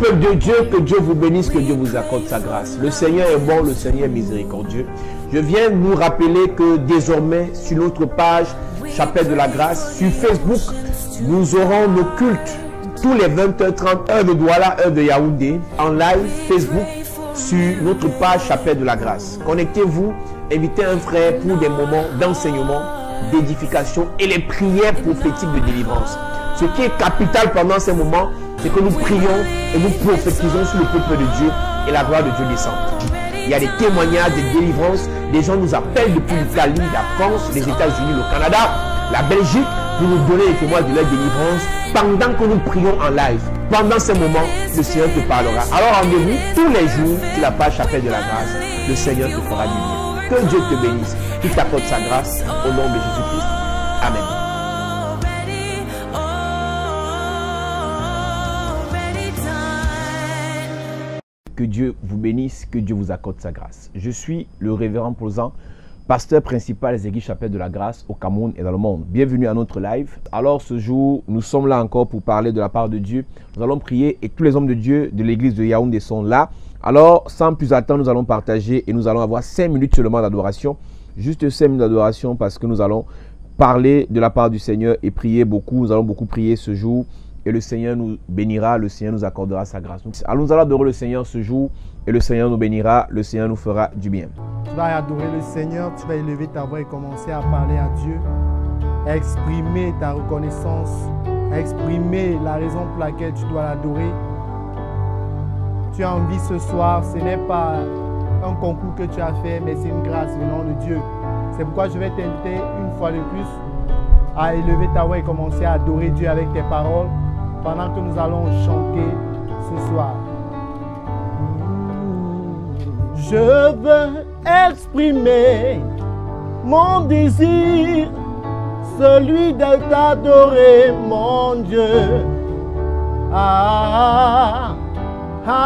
Peuple de Dieu, que Dieu vous bénisse, que Dieu vous accorde sa grâce. Le Seigneur est bon, le Seigneur est miséricordieux. Je viens vous rappeler que désormais, sur notre page Chapelle de la Grâce, sur Facebook, nous aurons nos cultes tous les 20h30, heure de Douala, heure de Yaoundé, en live Facebook sur notre page Chapelle de la Grâce. Connectez-vous, invitez un frère pour des moments d'enseignement, d'édification et les prières prophétiques de délivrance. Ce qui est capital pendant ces moments, c'est que nous prions et nous prophétisons sur le peuple de Dieu et la gloire de Dieu descend. Il y a des témoignages, des délivrances. Des gens nous appellent depuis l'Italie, la France, les États-Unis, le Canada, la Belgique, pour nous donner les témoignages de leur délivrance pendant que nous prions en live. Pendant ces moments, le Seigneur te parlera. Alors rendez-vous tous les jours sur la page Chapelle de la Grâce. Le Seigneur te fera du bien. Que Dieu te bénisse, qu'il t'accorde sa grâce au nom de Jésus-Christ. Amen. Que Dieu vous bénisse, que Dieu vous accorde sa grâce. Je suis le révérend Paulzan, pasteur principal des Églises Chapelle de la Grâce au Cameroun et dans le monde. Bienvenue à notre live. Alors ce jour, nous sommes là encore pour parler de la part de Dieu. Nous allons prier et tous les hommes de Dieu de l'église de Yaoundé sont là. Alors sans plus attendre, nous allons partager et nous allons avoir 5 minutes seulement d'adoration. Juste 5 minutes d'adoration parce que nous allons parler de la part du Seigneur et prier beaucoup. Nous allons beaucoup prier ce jour. Et le Seigneur nous bénira, le Seigneur nous accordera sa grâce. Alors nous allons adorer le Seigneur ce jour et le Seigneur nous bénira, le Seigneur nous fera du bien. Tu vas adorer le Seigneur, tu vas élever ta voix et commencer à parler à Dieu, à exprimer ta reconnaissance, à exprimer la raison pour laquelle tu dois l'adorer. Tu as envie ce soir, ce n'est pas un concours que tu as fait, mais c'est une grâce venant de Dieu. C'est pourquoi je vais t'inviter une fois de plus à élever ta voix et commencer à adorer Dieu avec tes paroles pendant que nous allons chanter ce soir. Je veux exprimer mon désir, celui de t'adorer, mon Dieu. Ah, ah,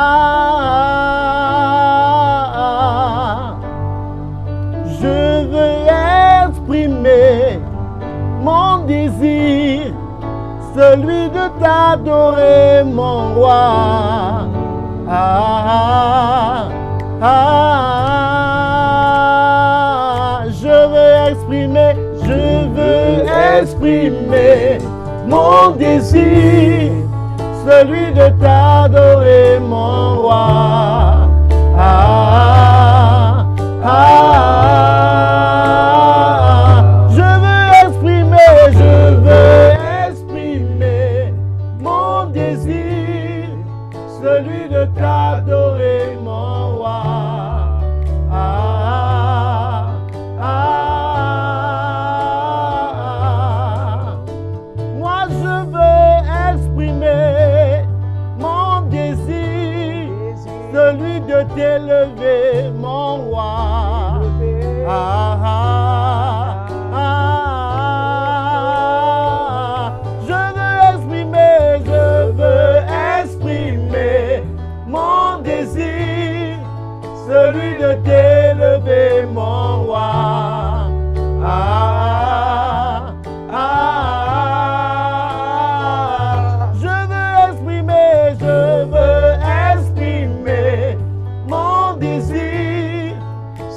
ah. Je veux exprimer mon désir, celui de t'adorer, mon roi. Ah, ah, ah, je veux exprimer mon désir, celui de t'adorer, mon roi. Ah, ah, ah, je veux exprimer mon désir, celui de t'adorer, mon roi. Ah, ah, ah, moi je veux exprimer mon désir, celui de t'élever, mon roi. Ah, ah, ah, je veux exprimer mon désir, celui de t'élever, mon roi. Ah, ah, ah, je veux exprimer mon désir,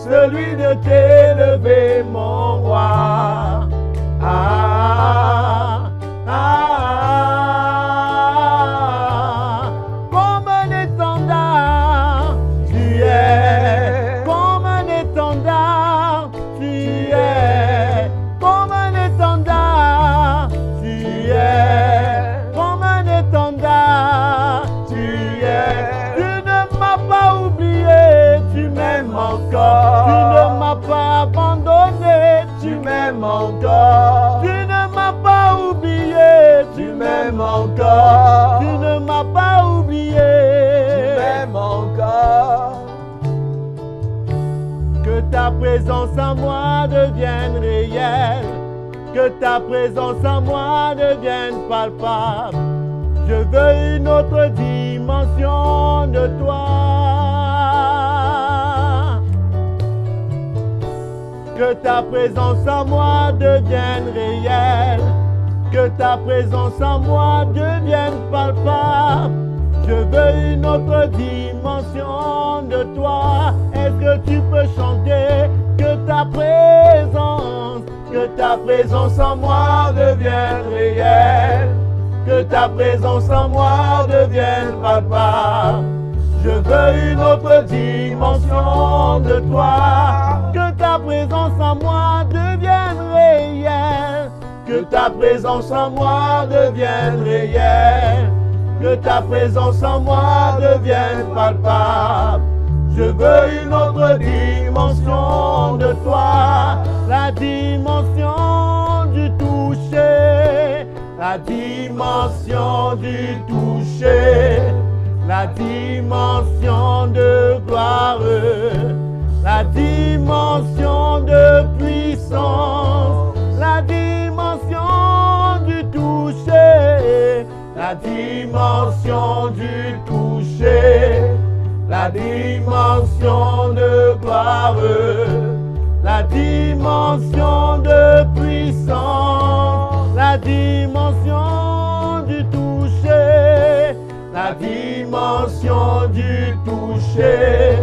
celui de t'élever, mon roi. Ah, ah, ah, comme un étendard, tu es, comme un étendard, tu es, comme un étendard, tu es, comme un étendard, tu es. Tu ne m'as pas oublié, tu m'aimes encore. Tu ne m'as pas abandonné, tu m'aimes encore. Tu ne m'as pas oublié, tu m'aimes encore. Tu ne m'as pas oublié, tu m'aimes encore. Que ta présence en moi devienne réelle, que ta présence en moi devienne palpable. Je veux une autre dimension de toi. Que ta présence en moi devienne réelle, que ta présence en moi devienne palpable. Je veux une autre dimension de toi. Est-ce que tu peux chanter que ta présence en moi devienne réelle, que ta présence en moi devienne palpable. Je veux une autre dimension de toi, que ta présence en moi devienne réelle, que ta présence en moi devienne réelle, que ta présence en moi devienne palpable. Je veux une autre dimension de toi, la dimension du toucher, la dimension du toucher, la dimension de gloire, la dimension de puissance, la dimension du toucher, la dimension du toucher, la dimension de gloire, la dimension de puissance, la dimension du toucher, la dimension du toucher,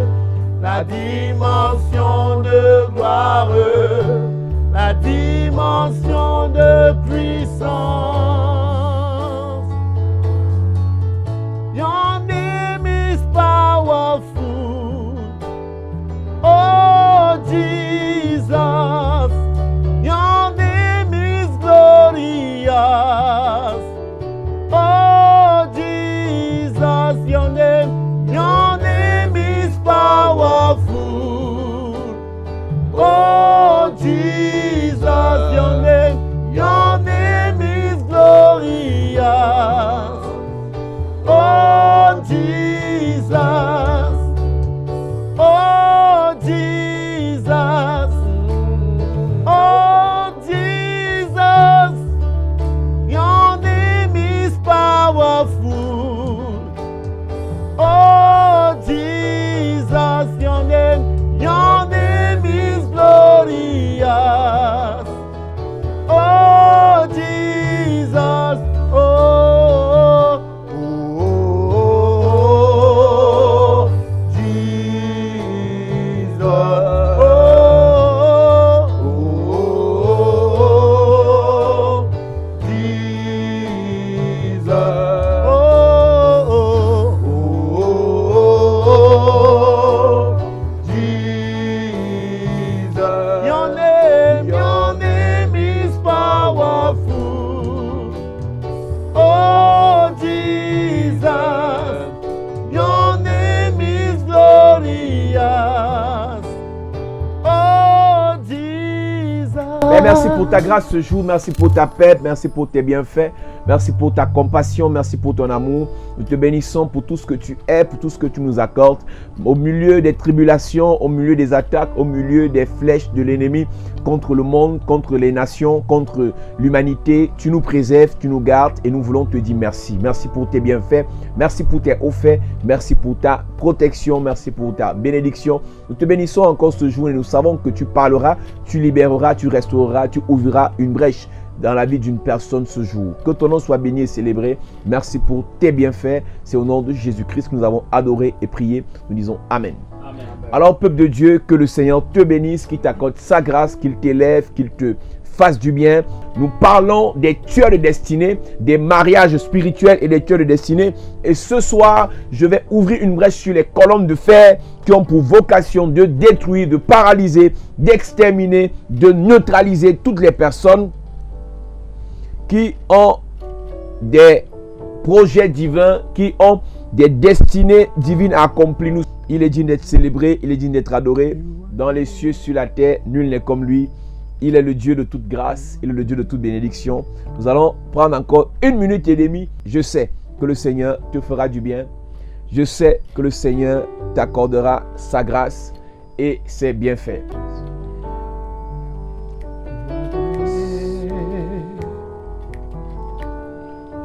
la dimension de gloire, la dimension de puissance. Your name is powerful, oh Jesus. Your name is glorious, oh Jesus. Your name is powerful, oh Jesus. Your name is glorious, oh Jesus, oh Jesus, oh Jesus. Your name is powerful, oh Jesus. Your name is glorious, oh Jesus, oh, oh, Jesus, oh, Jesus, oh, Jesus. Your name is powerful, oh Jesus. Your name is glorious, oh Jesus. Mais merci pour ta grâce ce jour, merci pour ta paix, merci pour tes bienfaits, merci pour ta compassion, merci pour ton amour. Nous te bénissons pour tout ce que tu es, pour tout ce que tu nous accordes. Au milieu des tribulations, au milieu des attaques, au milieu des flèches de l'ennemi contre le monde, contre les nations, contre l'humanité, tu nous préserves, tu nous gardes et nous voulons te dire merci. Merci pour tes bienfaits, merci pour tes hauts faits, merci pour ta protection, merci pour ta bénédiction. Nous te bénissons encore ce jour et nous savons que tu parleras, tu libéreras, tu restaureras, tu ouvriras une brèche dans la vie d'une personne ce jour. Que ton nom soit béni et célébré. Merci pour tes bienfaits. C'est au nom de Jésus-Christ que nous avons adoré et prié. Nous disons Amen. Amen. Alors, peuple de Dieu, que le Seigneur te bénisse, qu'il t'accorde sa grâce, qu'il t'élève, qu'il te fasse du bien. Nous parlons des tueurs de destinée, des mariages spirituels et des tueurs de destinée. Et ce soir, je vais ouvrir une brèche sur les colonnes de fer qui ont pour vocation de détruire, de paralyser, d'exterminer, de neutraliser toutes les personnes qui ont des projets divins, qui ont des destinées divines accomplies. Il est digne d'être célébré, il est digne d'être adoré. Dans les cieux, sur la terre, nul n'est comme lui. Il est le Dieu de toute grâce, il est le Dieu de toute bénédiction. Nous allons prendre encore 1 minute et demie. Je sais que le Seigneur te fera du bien. Je sais que le Seigneur t'accordera sa grâce et ses bienfaits.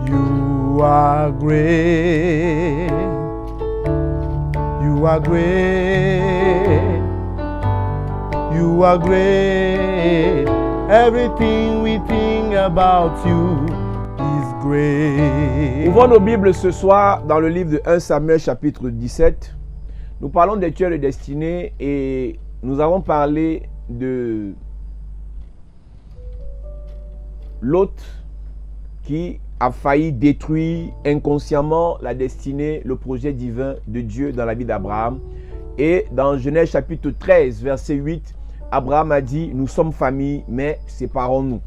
You are great. You are great. You are great. Everything we think about you is great. Ouvrons nos Bibles ce soir dans le livre de 1 Samuel chapitre 17. Nous parlons des tueurs de destinée et nous avons parlé de Lot qui a failli détruire inconsciemment la destinée, le projet divin de Dieu dans la vie d'Abraham. Et dans Genèse chapitre 13, verset 8, Abraham a dit, nous sommes famille, mais séparons-nous.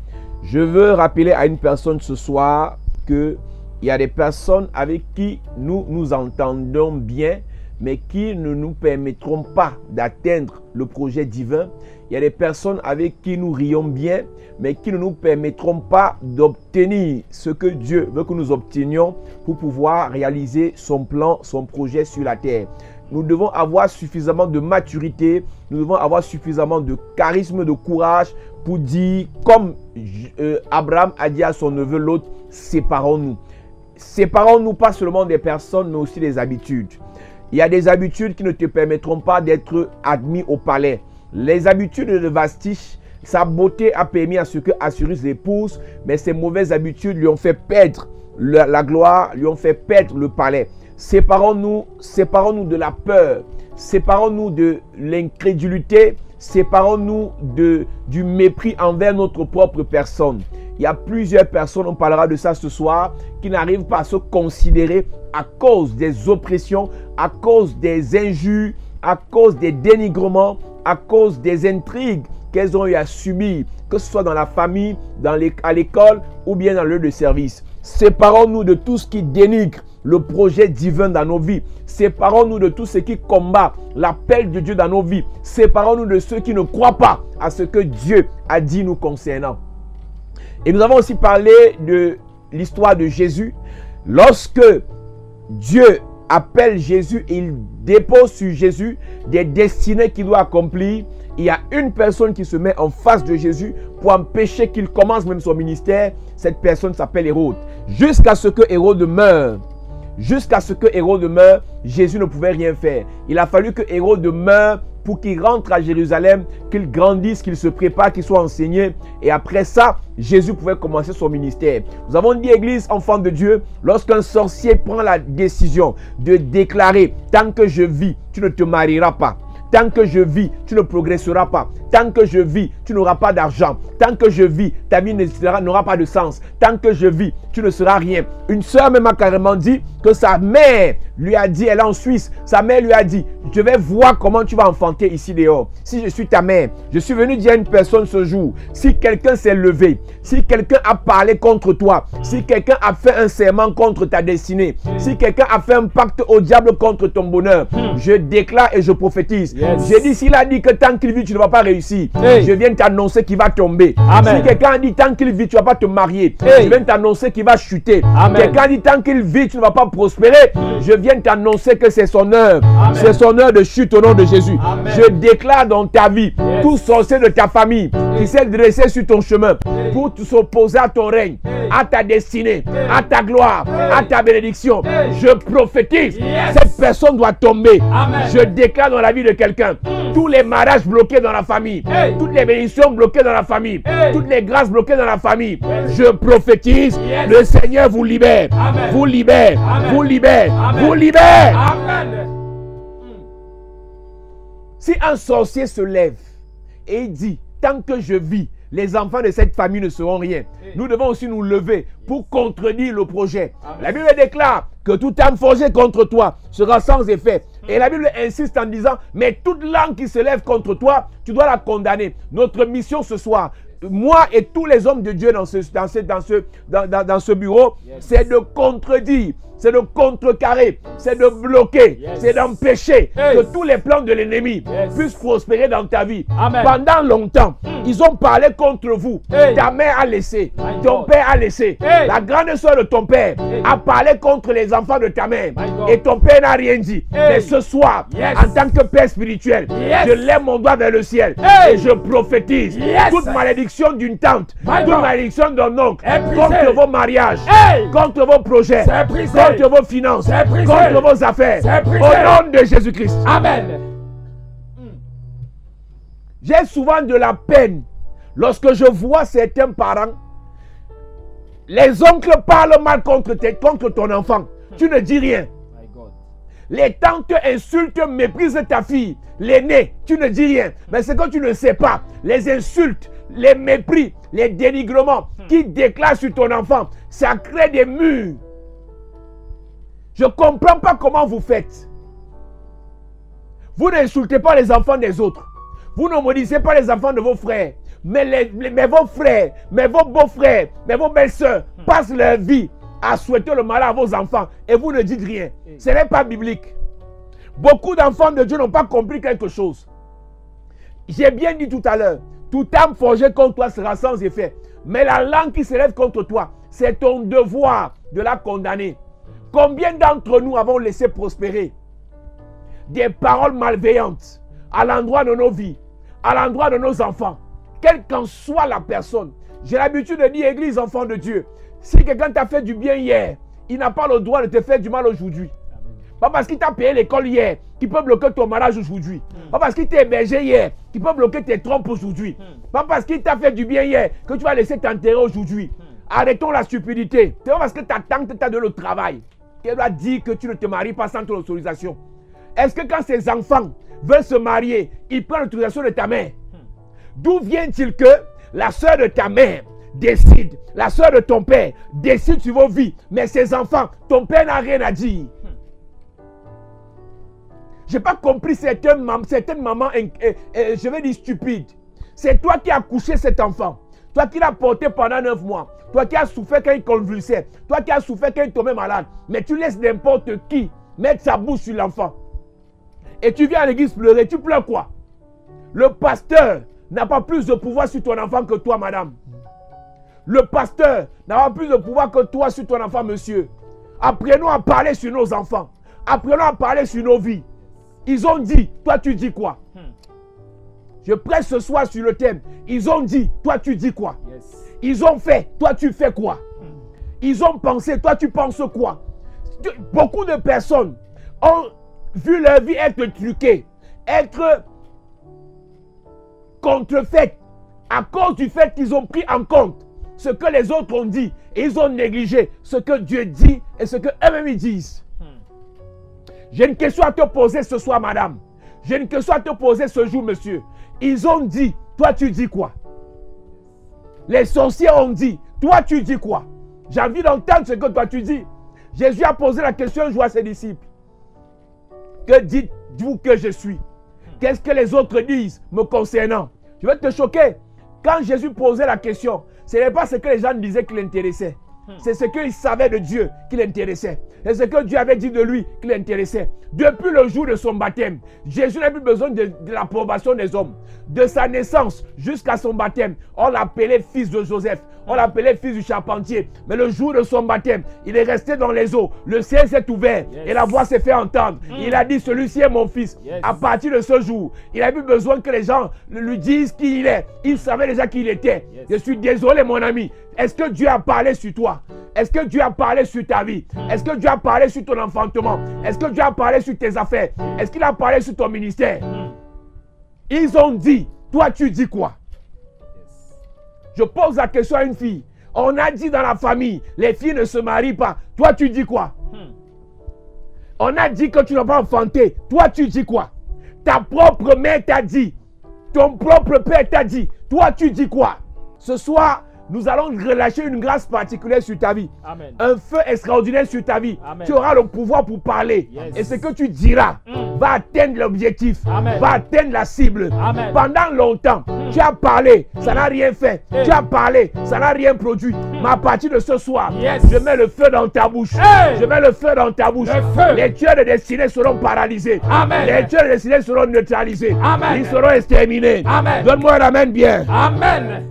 Je veux rappeler à une personne ce soir qu'il y a des personnes avec qui nous nous entendons bien, mais qui ne nous permettront pas d'atteindre le projet divin. Il y a des personnes avec qui nous rions bien, mais qui ne nous permettront pas d'obtenir ce que Dieu veut que nous obtenions pour pouvoir réaliser son plan, son projet sur la terre. Nous devons avoir suffisamment de maturité, nous devons avoir suffisamment de charisme, de courage pour dire, comme Abraham a dit à son neveu Lot, séparons-nous. Séparons-nous pas seulement des personnes, mais aussi des habitudes. Il y a des habitudes qui ne te permettront pas d'être admis au palais. Les habitudes de Vastiche, sa beauté a permis à ce que Assyrus l'épouse, mais ses mauvaises habitudes lui ont fait perdre la gloire, lui ont fait perdre le palais. Séparons-nous de la peur, séparons-nous de l'incrédulité, séparons-nous du mépris envers notre propre personne. Il y a plusieurs personnes, on parlera de ça ce soir, qui n'arrivent pas à se considérer à cause des oppressions, à cause des injures, à cause des dénigrements, à cause des intrigues qu'elles ont eu à subir, que ce soit dans la famille, à l'école ou bien dans le lieu de service. Séparons-nous de tout ce qui dénigre le projet divin dans nos vies. Séparons-nous de tout ce qui combat l'appel de Dieu dans nos vies. Séparons-nous de ceux qui ne croient pas à ce que Dieu a dit nous concernant. Et nous avons aussi parlé de l'histoire de Jésus. Lorsque Dieu appelle Jésus, il dépose sur Jésus des destinées qu'il doit accomplir. Il y a une personne qui se met en face de Jésus pour empêcher qu'il commence même son ministère. Cette personne s'appelle Hérode. Jusqu'à ce que Hérode meure. Jusqu'à ce que Hérode meure, Jésus ne pouvait rien faire. Il a fallu que Hérode meure pour qu'il rentre à Jérusalem, qu'il grandisse, qu'il se prépare, qu'il soit enseigné. Et après ça, Jésus pouvait commencer son ministère. Nous avons dit, Église, enfant de Dieu, lorsqu'un sorcier prend la décision de déclarer, tant que je vis, tu ne te marieras pas. Tant que je vis, tu ne progresseras pas. Tant que je vis, tu n'auras pas d'argent. Tant que je vis, ta vie n'aura pas de sens. Tant que je vis, tu ne seras rien. Une sœur même a carrément dit que sa mère lui a dit, elle est en Suisse, sa mère lui a dit, je vais voir comment tu vas enfanter ici dehors. Si je suis ta mère, je suis venu dire à une personne ce jour, si quelqu'un s'est levé, si quelqu'un a parlé contre toi, si quelqu'un a fait un serment contre ta destinée, si quelqu'un a fait un pacte au diable contre ton bonheur, je déclare et je prophétise. J'ai dit, s'il a dit que tant qu'il vit, tu ne vas pas réussir, je viens t'annoncer qu'il va tomber. Amen. Si quelqu'un a dit tant qu'il vit, tu ne vas pas te marier, je viens t'annoncer qu'il va chuter. Quelqu'un a dit tant qu'il vit, tu ne vas pas prospérer, je viens t'annoncer que c'est son heure. C'est son heure de chute au nom de Jésus. Amen. Je déclare dans ta vie, tout sorcier de ta famille qui s'est dressé sur ton chemin pour s'opposer à ton règne, à ta destinée, à ta gloire, à ta bénédiction, je prophétise, cette personne doit tomber. Amen. Je déclare dans la vie de quelqu'un, tous les mariages bloqués dans la famille, toutes les bénédictions bloquées dans la famille, toutes les grâces bloquées dans la famille, je prophétise, le Seigneur vous libère, vous libère, vous libère, vous libère. Amen. Si un sorcier se lève et il dit, tant que je vis, les enfants de cette famille ne seront rien. Nous devons aussi nous lever pour contredire le projet. Amen. La Bible déclare que toute âme forgée contre toi sera sans effet. Et la Bible insiste en disant, mais toute langue qui se lève contre toi, tu dois la condamner. Notre mission ce soir, moi et tous les hommes de Dieu dans ce bureau, c'est de contredire, c'est de contrecarrer, c'est de bloquer, c'est d'empêcher que tous les plans de l'ennemi puissent prospérer dans ta vie. Amen. Pendant longtemps, ils ont parlé contre vous. Ta mère a laissé, ton père a laissé, la grande soeur de ton père a parlé contre les enfants de ta mère et ton père n'a rien dit. Mais ce soir, en tant que père spirituel, je lève mon doigt vers le ciel et je prophétise toute malédiction d'une tante, toute malédiction d'un oncle contre vos mariages, contre vos projets, contre vos finances, contre vos affaires, au nom de Jésus-Christ. Amen. J'ai souvent de la peine lorsque je vois certains parents Les oncles parlent mal contre ton enfant. Tu ne dis rien. Les tantes insultent, méprisent ta fille. L'aîné, tu ne dis rien. Mais c'est que tu ne sais pas. Les insultes, les mépris, les dénigrements qui déclarent sur ton enfant, ça crée des murs. Je ne comprends pas comment vous faites. Vous n'insultez pas les enfants des autres. Vous ne maudissez pas les enfants de vos frères. Mais vos frères, mais vos beaux-frères, mais vos belles-sœurs passent leur vie à souhaiter le mal à vos enfants et vous ne dites rien. Ce n'est pas biblique. Beaucoup d'enfants de Dieu n'ont pas compris quelque chose. J'ai bien dit tout à l'heure, toute âme forgée contre toi sera sans effet. Mais la langue qui se lève contre toi, c'est ton devoir de la condamner. Combien d'entre nous avons laissé prospérer des paroles malveillantes à l'endroit de nos vies, à l'endroit de nos enfants, quelle qu'en soit la personne. J'ai l'habitude de dire, Église, enfant de Dieu, si quelqu'un t'a fait du bien hier, il n'a pas le droit de te faire du mal aujourd'hui. Pas parce qu'il t'a payé l'école hier, qui peut bloquer ton mariage aujourd'hui. Pas parce qu'il t'a hébergé hier, qui peut bloquer tes trompes aujourd'hui. Pas parce qu'il t'a fait du bien hier, que tu vas laisser t'enterrer aujourd'hui. Arrêtons la stupidité. C'est pas parce que ta tante t'a donné le travail qu'elle doit dire que tu ne te maries pas sans ton autorisation. Est-ce que quand ses enfants veulent se marier, ils prennent l'autorisation de ta mère? D'où vient-il que la soeur de ta mère décide, la soeur de ton père décide sur vos vies, mais ses enfants, ton père n'a rien à dire? Je n'ai pas compris certaines mamans, je vais dire stupides. C'est toi qui as couché cet enfant. Toi qui l'as porté pendant 9 mois. Toi qui as souffert quand il convulsait. Toi qui as souffert quand il tombait malade. Mais tu laisses n'importe qui mettre sa bouche sur l'enfant. Et tu viens à l'église pleurer. Tu pleures quoi? Le pasteur n'a pas plus de pouvoir sur ton enfant que toi, madame. Le pasteur n'a pas plus de pouvoir que toi sur ton enfant, monsieur. Apprenons à parler sur nos enfants. Apprenons à parler sur nos vies. Ils ont dit, toi tu dis quoi? Je prêche ce soir sur le thème. Ils ont dit, toi tu dis quoi? Ils ont fait, toi tu fais quoi? Ils ont pensé, toi tu penses quoi? Beaucoup de personnes ont vu leur vie être truquée, être contrefaites à cause du fait qu'ils ont pris en compte ce que les autres ont dit et ils ont négligé ce que Dieu dit et ce que eux-mêmes ils disent. J'ai une question à te poser ce soir, madame. J'ai une question à te poser ce jour, monsieur. Ils ont dit, toi tu dis quoi? Les sorciers ont dit, toi tu dis quoi? J'ai envie d'entendre ce que toi tu dis. Jésus a posé la question un jour à ses disciples. Que dites-vous que je suis? Qu'est-ce que les autres disent me concernant? Je vais te choquer. Quand Jésus posait la question, ce n'est pas ce que les gens disaient qui l'intéressait. C'est ce qu'il savait de Dieu qui l'intéressait. C'est ce que Dieu avait dit de lui qui l'intéressait. Depuis le jour de son baptême, Jésus n'a plus besoin de l'approbation des hommes. De sa naissance jusqu'à son baptême, on l'appelait fils de Joseph. On l'appelait fils du charpentier. Mais le jour de son baptême, il est resté dans les eaux. Le ciel s'est ouvert et la voix s'est fait entendre. Il a dit, celui-ci est mon fils. À partir de ce jour, il n'a plus besoin que les gens lui disent qui il est. Il savait déjà qui il était. Je suis désolé, mon ami. Est-ce que Dieu a parlé sur toi? Est-ce que Dieu a parlé sur ta vie? Est-ce que Dieu a parlé sur ton enfantement? Est-ce que Dieu a parlé sur tes affaires? Est-ce qu'il a parlé sur ton ministère? Ils ont dit, toi tu dis quoi? Je pose la question à une fille. On a dit dans la famille, les filles ne se marient pas. Toi tu dis quoi? On a dit que tu n'as pas enfanté. Toi tu dis quoi? Ta propre mère t'a dit. Ton propre père t'a dit. Toi tu dis quoi? Ce soir, nous allons relâcher une grâce particulière sur ta vie. Amen. Un feu extraordinaire sur ta vie. Amen. Tu auras le pouvoir pour parler. Et ce que tu diras va atteindre l'objectif, va atteindre la cible. Amen. Pendant longtemps, tu as parlé, ça n'a rien fait. Tu as parlé, ça n'a rien produit. Mais à partir de ce soir, je mets le feu dans ta bouche. Je mets le feu dans ta bouche. Les tueurs de destinée seront paralysés. Amen. Les tueurs de destinée seront neutralisés. Amen. Ils seront exterminés. Donne-moi un amen bien. Amen.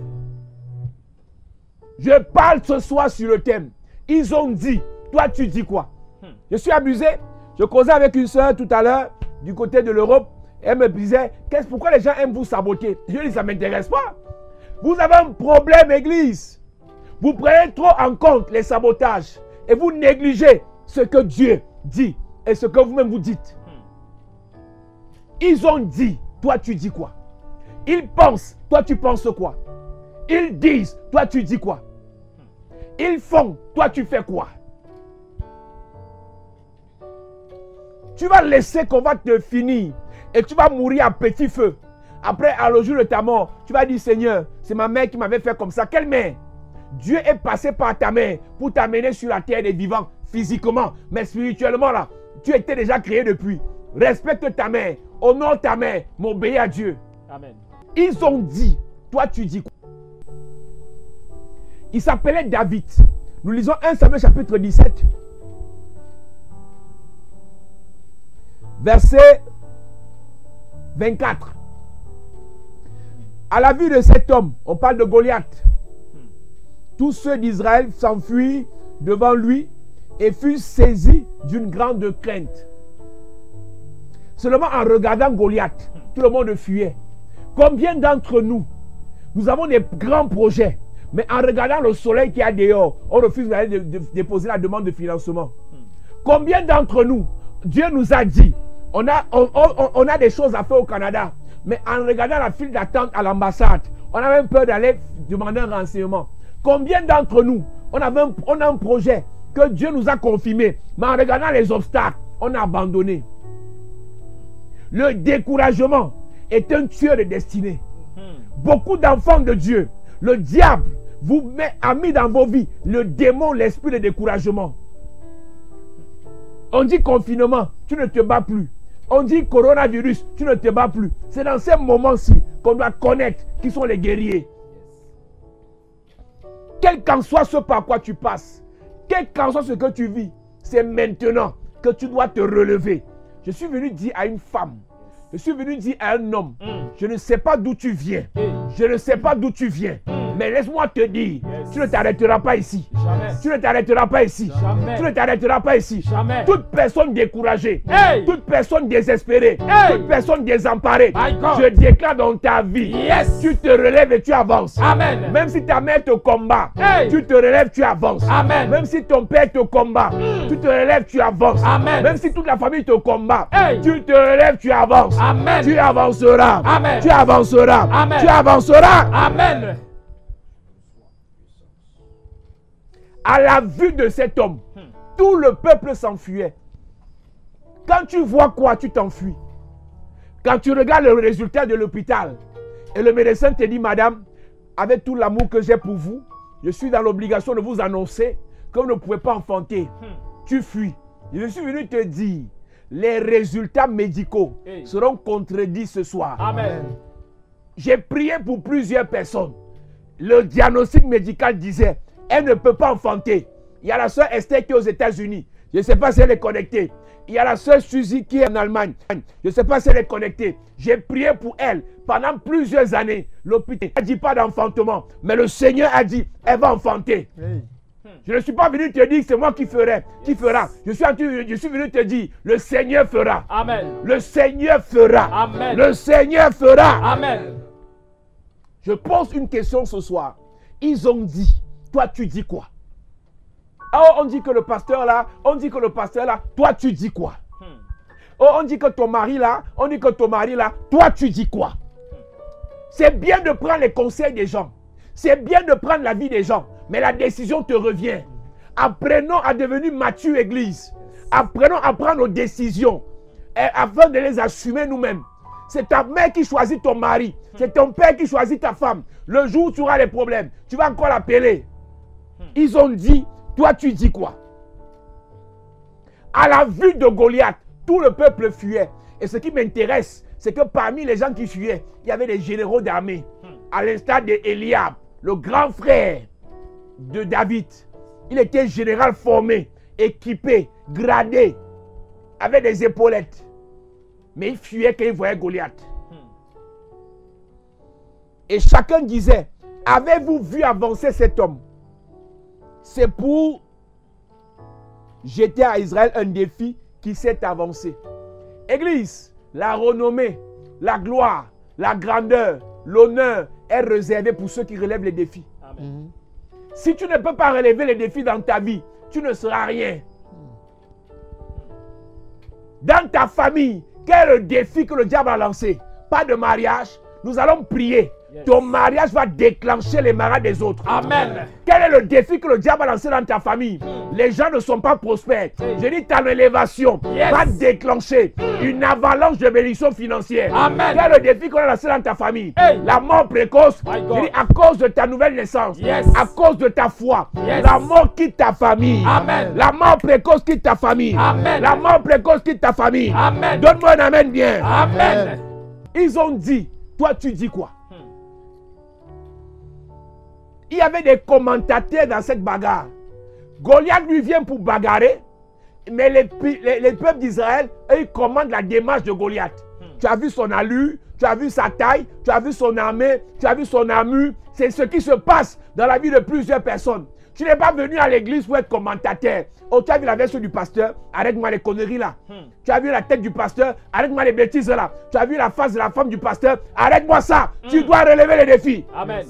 Je parle ce soir sur le thème. Ils ont dit, toi tu dis quoi? Je suis abusé. Je causais avec une soeur tout à l'heure du côté de l'Europe. Elle me disait, pourquoi les gens aiment vous saboter? Je lui dis, ça ne m'intéresse pas. Vous avez un problème, église. Vous prenez trop en compte les sabotages et vous négligez ce que Dieu dit et ce que vous-même vous dites. Ils ont dit, toi tu dis quoi? Ils pensent, toi tu penses quoi? Ils disent, toi tu dis quoi? Ils font, toi tu fais quoi? Tu vas laisser qu'on va te finir et tu vas mourir à petit feu. Après, à le jour de ta mort, tu vas dire, Seigneur, c'est ma mère qui m'avait fait comme ça. Quelle mère? Dieu est passé par ta main pour t'amener sur la terre des vivants physiquement, mais spirituellement là, tu étais déjà créé depuis. Respecte ta mère, honore ta mère, m'obéis à Dieu. Amen. Ils ont dit, toi tu dis quoi? Il s'appelait David. Nous lisons 1 Samuel chapitre 17. Verset 24. À la vue de cet homme, on parle de Goliath. Tous ceux d'Israël s'enfuirent devant lui et furent saisis d'une grande crainte. Seulement en regardant Goliath, tout le monde fuyait. Combien d'entre nous, nous avons des grands projets, mais en regardant le soleil qu'il y a dehors, on refuse d'aller déposer la demande de financement. Combien d'entre nous, Dieu nous a dit, on a des choses à faire au Canada, mais en regardant la file d'attente à l'ambassade, on a même peur d'aller demander un renseignement. Combien d'entre nous, on a un projet que Dieu nous a confirmé, mais en regardant les obstacles, on a abandonné. Le découragement est un tueur de destinée. Beaucoup d'enfants de Dieu, le diable a mis dans vos vies le démon, l'esprit de découragement. On dit confinement, tu ne te bats plus. On dit coronavirus, tu ne te bats plus. C'est dans ces moments-ci qu'on doit connaître qui sont les guerriers. Quel qu'en soit ce par quoi tu passes, quel qu'en soit ce que tu vis, c'est maintenant que tu dois te relever. Je suis venu dire à une femme, je suis venu dire à un homme, je ne sais pas d'où tu viens, je ne sais pas d'où tu viens, mais laisse-moi te dire, tu ne t'arrêteras pas ici. Jamais. Tu ne t'arrêteras pas ici. Jamais. Tu ne t'arrêteras pas ici. Jamais. Toute personne découragée, Hey. toute personne désespérée, Hey. toute personne désemparée, My God. je déclare dans ta vie, Yes. tu te relèves et tu avances. Amen. Même si ta mère te combat, Hey. tu te relèves, tu avances. Amen. Même si ton père te combat, tu te relèves, tu avances. Amen. Même si toute la famille te combat, Hey. tu te relèves, tu avances. Amen. Tu avanceras. Amen. Tu avanceras. Amen. Tu avanceras. Amen. À la vue de cet homme, tout le peuple s'enfuyait. Quand tu vois quoi, tu t'enfuis. Quand tu regardes le résultat de l'hôpital et le médecin te dit, madame, avec tout l'amour que j'ai pour vous, je suis dans l'obligation de vous annoncer que vous ne pouvez pas enfanter. Tu fuis. Je suis venu te dire, les résultats médicaux seront contredits ce soir. Amen. J'ai prié pour plusieurs personnes. Le diagnostic médical disait, elle ne peut pas enfanter. Il y a la sœur Esther qui est aux États-Unis. Je ne sais pas si elle est connectée. Il y a la sœur Suzy qui est en Allemagne. Je ne sais pas si elle est connectée. J'ai prié pour elle pendant plusieurs années. L'hôpital ne dit pas d'enfantement. Mais le Seigneur a dit, elle va enfanter. Hey. Je ne suis pas venu te dire que c'est moi qui ferai, qui fera. Je suis venu te dire, le Seigneur fera. Amen. Le Seigneur fera. Amen. Le Seigneur fera. Amen. Je pose une question ce soir. Ils ont dit, toi tu dis quoi? Oh, on dit que le pasteur là, on dit que le pasteur là, toi tu dis quoi? Oh, on dit que ton mari là, on dit que ton mari là, toi tu dis quoi? C'est bien de prendre les conseils des gens. C'est bien de prendre l'avis des gens. Mais la décision te revient. Apprenons à devenir mature église. Apprenons à prendre nos décisions afin de les assumer nous-mêmes. C'est ta mère qui choisit ton mari. C'est ton père qui choisit ta femme. Le jour où tu auras des problèmes, tu vas encore l'appeler. Ils ont dit, toi tu dis quoi? À la vue de Goliath, tout le peuple fuyait. Et ce qui m'intéresse, c'est que parmi les gens qui fuyaient, il y avait des généraux d'armée. À l'instar d'Eliab, le grand frère de David. Il était général formé, équipé, gradé, avec des épaulettes. Mais il fuyait quand il voyait Goliath. Et chacun disait, avez-vous vu avancer cet homme? C'est pour jeter à Israël un défi qui s'est avancé. Église, la renommée, la gloire, la grandeur, l'honneur est réservé pour ceux qui relèvent les défis. Amen. Si tu ne peux pas relever les défis dans ta vie, tu ne seras rien. Dans ta famille, quel est le défi que le diable a lancé? Pas de mariage. Nous allons prier. Ton mariage va déclencher les mariages des autres. Amen. Quel est le défi que le diable a lancé dans ta famille? Les gens ne sont pas prospères. Je dis ton élévation va déclencher une avalanche de bénédictions financières. Amen. Quel est le défi qu'on a lancé dans ta famille? La mort précoce. Je dis à cause de ta nouvelle naissance. À cause de ta foi. La mort quitte ta famille. Amen. La mort précoce quitte ta famille. Amen. La mort précoce quitte ta famille. Amen. Donne-moi un amen bien. Amen. Ils ont dit, toi tu dis quoi? Il y avait des commentateurs dans cette bagarre. Goliath lui vient pour bagarrer, mais les peuples d'Israël, ils commandent la démarche de Goliath. Tu as vu son allure, tu as vu sa taille, tu as vu son armée, tu as vu son armure. C'est ce qui se passe dans la vie de plusieurs personnes. Tu n'es pas venu à l'église pour être commentateur. Oh, tu as vu la version du pasteur, arrête-moi les conneries là. Tu as vu la tête du pasteur, arrête-moi les bêtises là. Tu as vu la face de la femme du pasteur, arrête-moi ça. Tu dois relever les défis. Amen.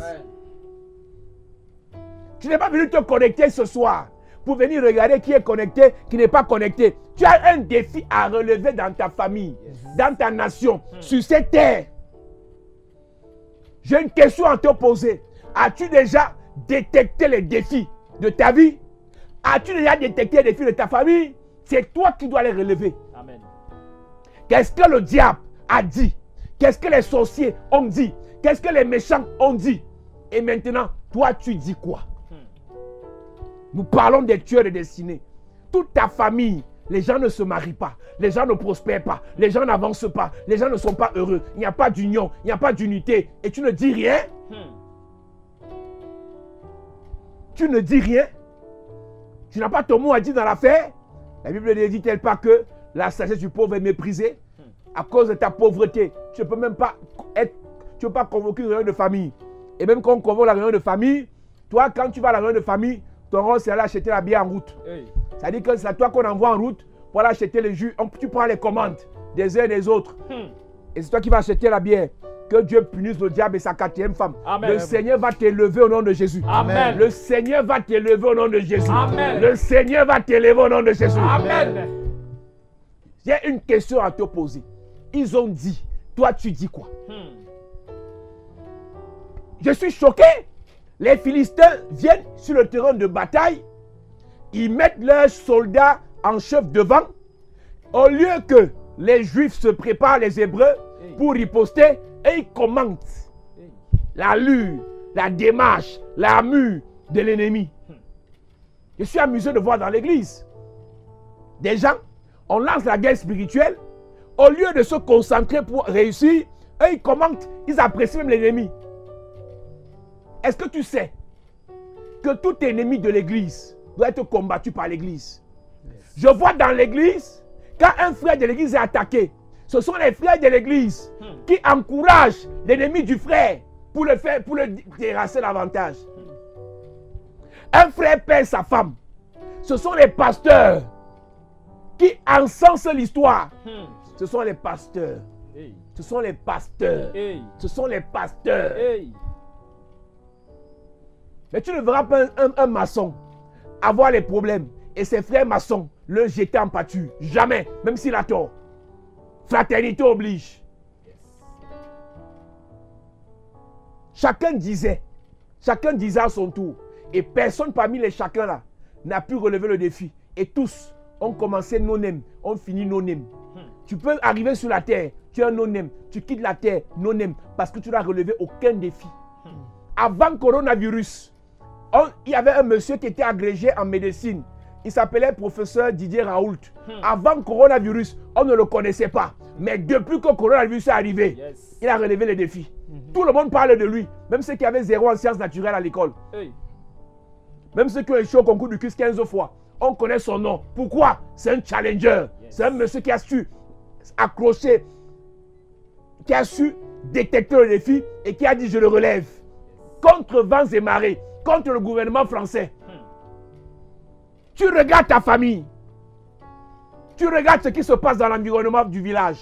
Tu n'es pas venu te connecter ce soir pour venir regarder qui est connecté, qui n'est pas connecté. Tu as un défi à relever dans ta famille, dans ta nation, sur cette terre. J'ai une question à te poser. As-tu déjà détecté les défis de ta vie? As-tu déjà détecté les défis de ta famille? C'est toi qui dois les relever. Amen. Qu'est-ce que le diable a dit? Qu'est-ce que les sorciers ont dit? Qu'est-ce que les méchants ont dit? Et maintenant, toi, tu dis quoi? Nous parlons des tueurs de destinée. Toute ta famille, les gens ne se marient pas. Les gens ne prospèrent pas. Les gens n'avancent pas. Les gens ne sont pas heureux. Il n'y a pas d'union. Il n'y a pas d'unité. Et tu ne dis rien. Tu ne dis rien. Tu n'as pas ton mot à dire dans l'affaire. La Bible ne dit-elle pas que la sagesse du pauvre est méprisée? À cause de ta pauvreté, tu ne peux même pas tu ne peux pas convoquer une réunion de famille. Et même quand on convoque la réunion de famille, toi, quand tu vas à la réunion de famille, ton rôle, c'est d'aller acheter la bière en route. Ça veut dire que c'est à toi qu'on envoie en route pour aller acheter les jus. Tu prends les commandes des uns et des autres. Et c'est toi qui vas acheter la bière. Que Dieu punisse le diable et sa quatrième femme. Amen. Le Seigneur va t'élever au nom de Jésus. Amen. Le Seigneur va t'élever au nom de Jésus. Amen. Le Seigneur va t'élever au nom de Jésus. Amen. J'ai une question à te poser. Ils ont dit, toi tu dis quoi? Je suis choqué. Les Philistins viennent sur le terrain de bataille. Ils mettent leurs soldats en chef devant. Au lieu que les Juifs se préparent, les Hébreux, pour riposter, et ils commentent l'allure, la démarche, l'armure de l'ennemi. Je suis amusé de voir dans l'église des gens, on lance la guerre spirituelle. Au lieu de se concentrer pour réussir, eux ils commentent, ils apprécient même l'ennemi. Est-ce que tu sais que tout ennemi de l'église doit être combattu par l'église? Je vois dans l'église, quand un frère de l'église est attaqué, ce sont les frères de l'église qui encouragent l'ennemi du frère pour le faire, pour le terrasser davantage. Un frère perd sa femme. Ce sont les pasteurs qui encensent l'histoire. Ce sont les pasteurs. Ce sont les pasteurs. Ce sont les pasteurs. Mais tu ne verras pas un maçon avoir les problèmes et ses frères maçons le jeter en pâture. Jamais, même s'il a tort. Fraternité oblige. Chacun disait à son tour. Et personne parmi les chacun là n'a pu relever le défi. Et tous ont commencé non-name, ont fini non-name. Tu peux arriver sur la terre, tu es un non-name. Tu quittes la terre non-name parce que tu n'as relevé aucun défi. Avant coronavirus, il y avait un monsieur qui était agrégé en médecine. Il s'appelait professeur Didier Raoult. Avant coronavirus, on ne le connaissait pas. Mais depuis que coronavirus est arrivé, il a relevé les défis. Tout le monde parle de lui. Même ceux qui avaient 0 en sciences naturelles à l'école. Même ceux qui ont échoué au concours du CUS 15 fois. On connaît son nom. Pourquoi? C'est un challenger. C'est un monsieur qui a su accrocher, qui a su détecter le défi et qui a dit je le relève. Contre vents et marées, contre le gouvernement français. Tu regardes ta famille. Tu regardes ce qui se passe dans l'environnement du village.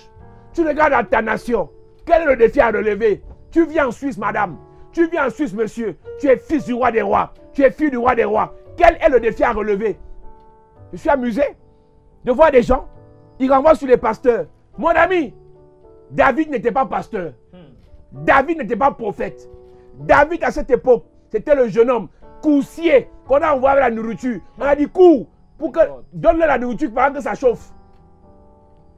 Tu regardes dans ta nation. Quel est le défi à relever? Tu viens en Suisse, madame. Tu viens en Suisse, monsieur. Tu es fils du roi des rois. Tu es fille du roi des rois. Quel est le défi à relever? Je suis amusé de voir des gens. Ils renvoient sur les pasteurs. Mon ami, David n'était pas pasteur. David n'était pas prophète. David, à cette époque, c'était le jeune homme coursier qu'on a envoyé avec la nourriture. On a dit, cours, pour que donne-le la nourriture pendant que ça chauffe.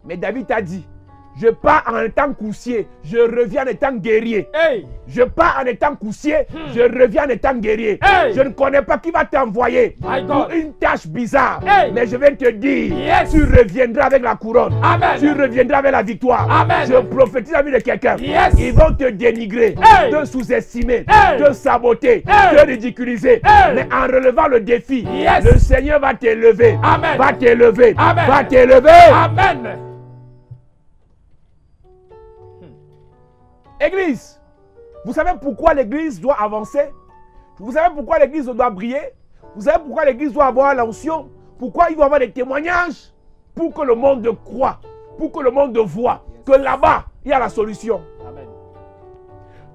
Mais David a dit, je pars en étant coursier, je reviens en étant guerrier. Hey. Je pars en étant coursier, je reviens en étant guerrier. Hey. Je ne connais pas qui va t'envoyer pour une tâche bizarre. Hey. Mais je vais te dire, Yes. tu reviendras avec la couronne. Amen. Tu reviendras avec la victoire. Amen. Je prophétise la vie de quelqu'un. Yes. Ils vont te dénigrer, Hey. te sous-estimer, Hey. te saboter, Hey. te ridiculiser. Hey. Mais en relevant le défi, Yes. le Seigneur va t'élever. Amen. Va t'élever. Amen. Va t'élever. Amen. Église, vous savez pourquoi l'église doit avancer? Vous savez pourquoi l'église doit briller? Vous savez pourquoi l'église doit avoir l'onction? Pourquoi il doit avoir des témoignages? Pour que le monde croie, pour que le monde voit que là-bas, il y a la solution. Amen.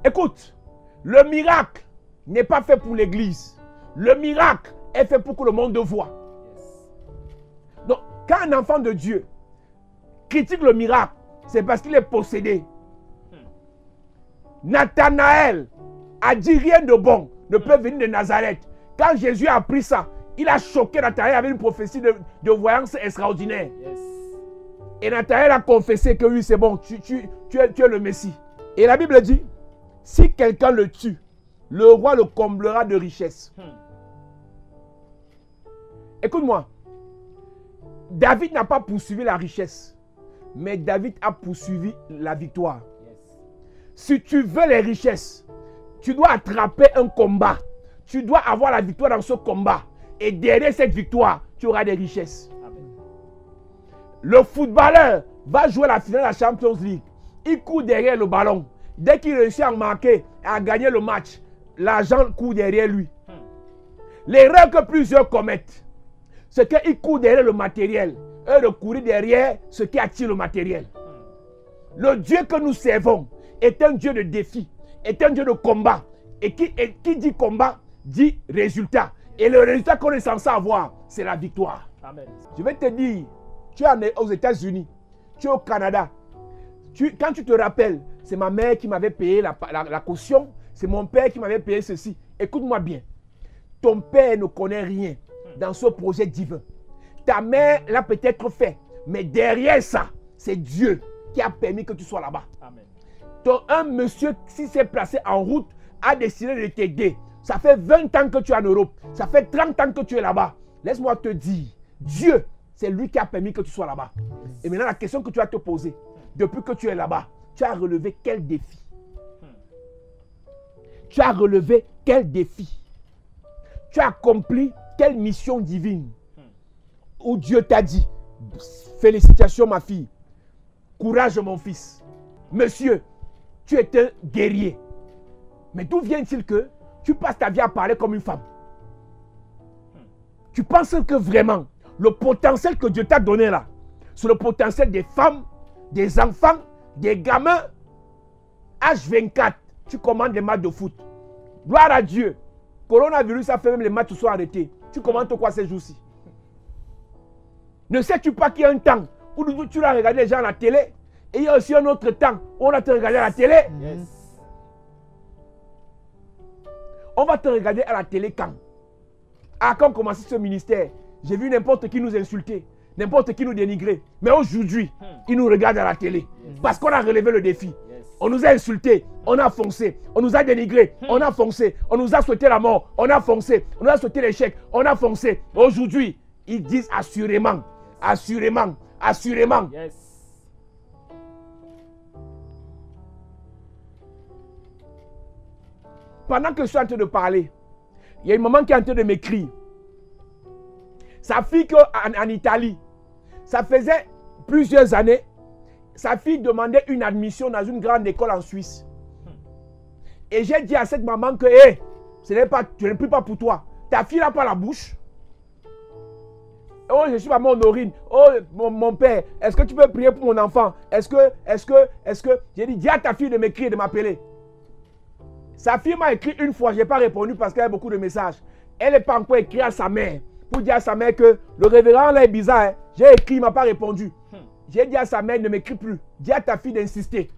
Écoute, le miracle n'est pas fait pour l'église. Le miracle est fait pour que le monde voit. Donc, quand un enfant de Dieu critique le miracle, c'est parce qu'il est possédé. Nathanaël a dit rien de bon ne peut venir de Nazareth. Quand Jésus a appris ça, il a choqué Nathanaël avec une prophétie de voyance extraordinaire. Yes. Et Nathanaël a confessé que oui, c'est bon, tu es le Messie. Et la Bible dit, si quelqu'un le tue, le roi le comblera de richesses. Écoute-moi, David n'a pas poursuivi la richesse, mais David a poursuivi la victoire. Si tu veux les richesses, tu dois attraper un combat. Tu dois avoir la victoire dans ce combat. Et derrière cette victoire, tu auras des richesses. Amen. Le footballeur va jouer la finale de la Champions League. Il court derrière le ballon. Dès qu'il réussit à marquer et à gagner le match, l'argent court derrière lui. L'erreur que plusieurs commettent, c'est qu'ils courent derrière le matériel. Eux de courir derrière ce qui attire le matériel. Le Dieu que nous servons est un Dieu de défi, est un Dieu de combat. Et qui dit combat, dit résultat. Et le résultat qu'on est censé avoir, c'est la victoire. Amen. Je vais te dire, tu es aux États-Unis, tu es au Canada. Quand tu te rappelles, c'est ma mère qui m'avait payé la caution, c'est mon père qui m'avait payé ceci. Écoute-moi bien, ton père ne connaît rien dans ce projet divin. Ta mère l'a peut-être fait, mais derrière ça, c'est Dieu qui a permis que tu sois là-bas. Amen. Un monsieur qui s'est placé en route a décidé de t'aider. Ça fait 20 ans que tu es en Europe. Ça fait 30 ans que tu es là-bas. Laisse-moi te dire, Dieu, c'est lui qui a permis que tu sois là-bas. Et maintenant, la question que tu vas te poser, depuis que tu es là-bas, tu as relevé quel défi? Tu as relevé quel défi? Tu as accompli quelle mission divine? Où Dieu t'a dit, félicitations ma fille, courage mon fils. Monsieur, tu es un guerrier. Mais d'où vient-il que tu passes ta vie à parler comme une femme? Tu penses que vraiment, le potentiel que Dieu t'a donné là, c'est le potentiel des femmes, des enfants, des gamins. H24, tu commandes des matchs de foot. Gloire à Dieu. Coronavirus a fait même les matchs sont arrêtés. Tu commandes quoi ces jours-ci? Ne sais-tu pas qu'il y a un temps où tu vas regarder les gens à la télé? Et il y a aussi un autre temps où on va te regarder à la télé. Yes. On va te regarder à la télé quand? Quand on commençait ce ministère, j'ai vu n'importe qui nous insulter, n'importe qui nous dénigrer. Mais aujourd'hui, ils nous regardent à la télé. Parce qu'on a relevé le défi. On nous a insultés, on a foncé. On nous a dénigrés, on a foncé. On nous a souhaité la mort, on a foncé. On nous a souhaité l'échec, on a foncé. Aujourd'hui, ils disent assurément, assurément, assurément. Yes. Pendant que je suis en train de parler, il y a une maman qui est en train de m'écrire. Sa fille en Italie, ça faisait plusieurs années, sa fille demandait une admission dans une grande école en Suisse. Et j'ai dit à cette maman que, hé, ce n'est plus pas pour toi. Ta fille n'a pas la bouche. Oh, je suis maman Honorine. Oh, mon père, est-ce que tu peux prier pour mon enfant? Est-ce que... J'ai dit, dis à ta fille de m'écrire, de m'appeler. Sa fille m'a écrit une fois, je n'ai pas répondu parce qu'elle a beaucoup de messages. Elle n'est pas encore écrit à sa mère pour dire à sa mère que le révérend là est bizarre. Hein. J'ai écrit, il ne m'a pas répondu. J'ai dit à sa mère, ne m'écris plus. Dis à ta fille d'insister.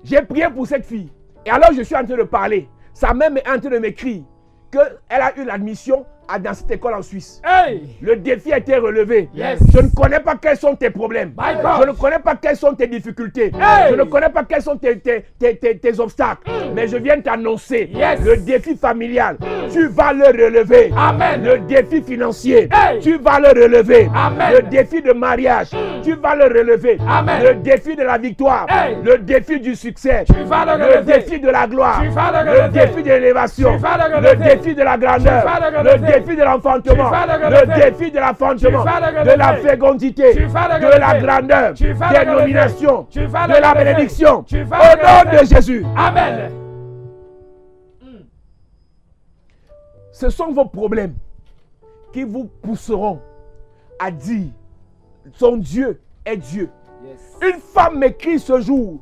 J'ai prié pour cette fille. Et alors je suis en train de parler. Sa mère est en train de m'écrire qu'elle a eu l'admission dans cette école en Suisse. Hey. Le défi a été relevé. Yes. Je ne connais pas quels sont tes problèmes. Je ne connais pas quelles sont tes difficultés. Hey. Je ne connais pas quels sont tes obstacles. Mais je viens t'annoncer le défi familial. Tu vas le relever. Amen. Le défi financier. Hey. Tu vas le relever. Amen. Le défi de mariage. Tu vas le relever. Amen. Le défi de la victoire. Hey. Le défi du succès. Tu vas le relever. Le défi de la gloire. Tu vas le Le relever. défi de l'élévation. Tu vas le Le relever. défi de la grandeur. Tu vas le Le relever. défi de l'enfantement. Tu vas le Le relever. défi de l'enfantement. Tu vas le De relever. la fécondité. Tu vas le De la relever. grandeur. Tu vas Des le relever. nominations. Tu vas De le la relever. bénédiction. Tu vas Au le nom relever. de Jésus. Amen. Ce sont vos problèmes qui vous pousseront à dire son Dieu est Dieu. Yes. Une femme m'écrit ce jour.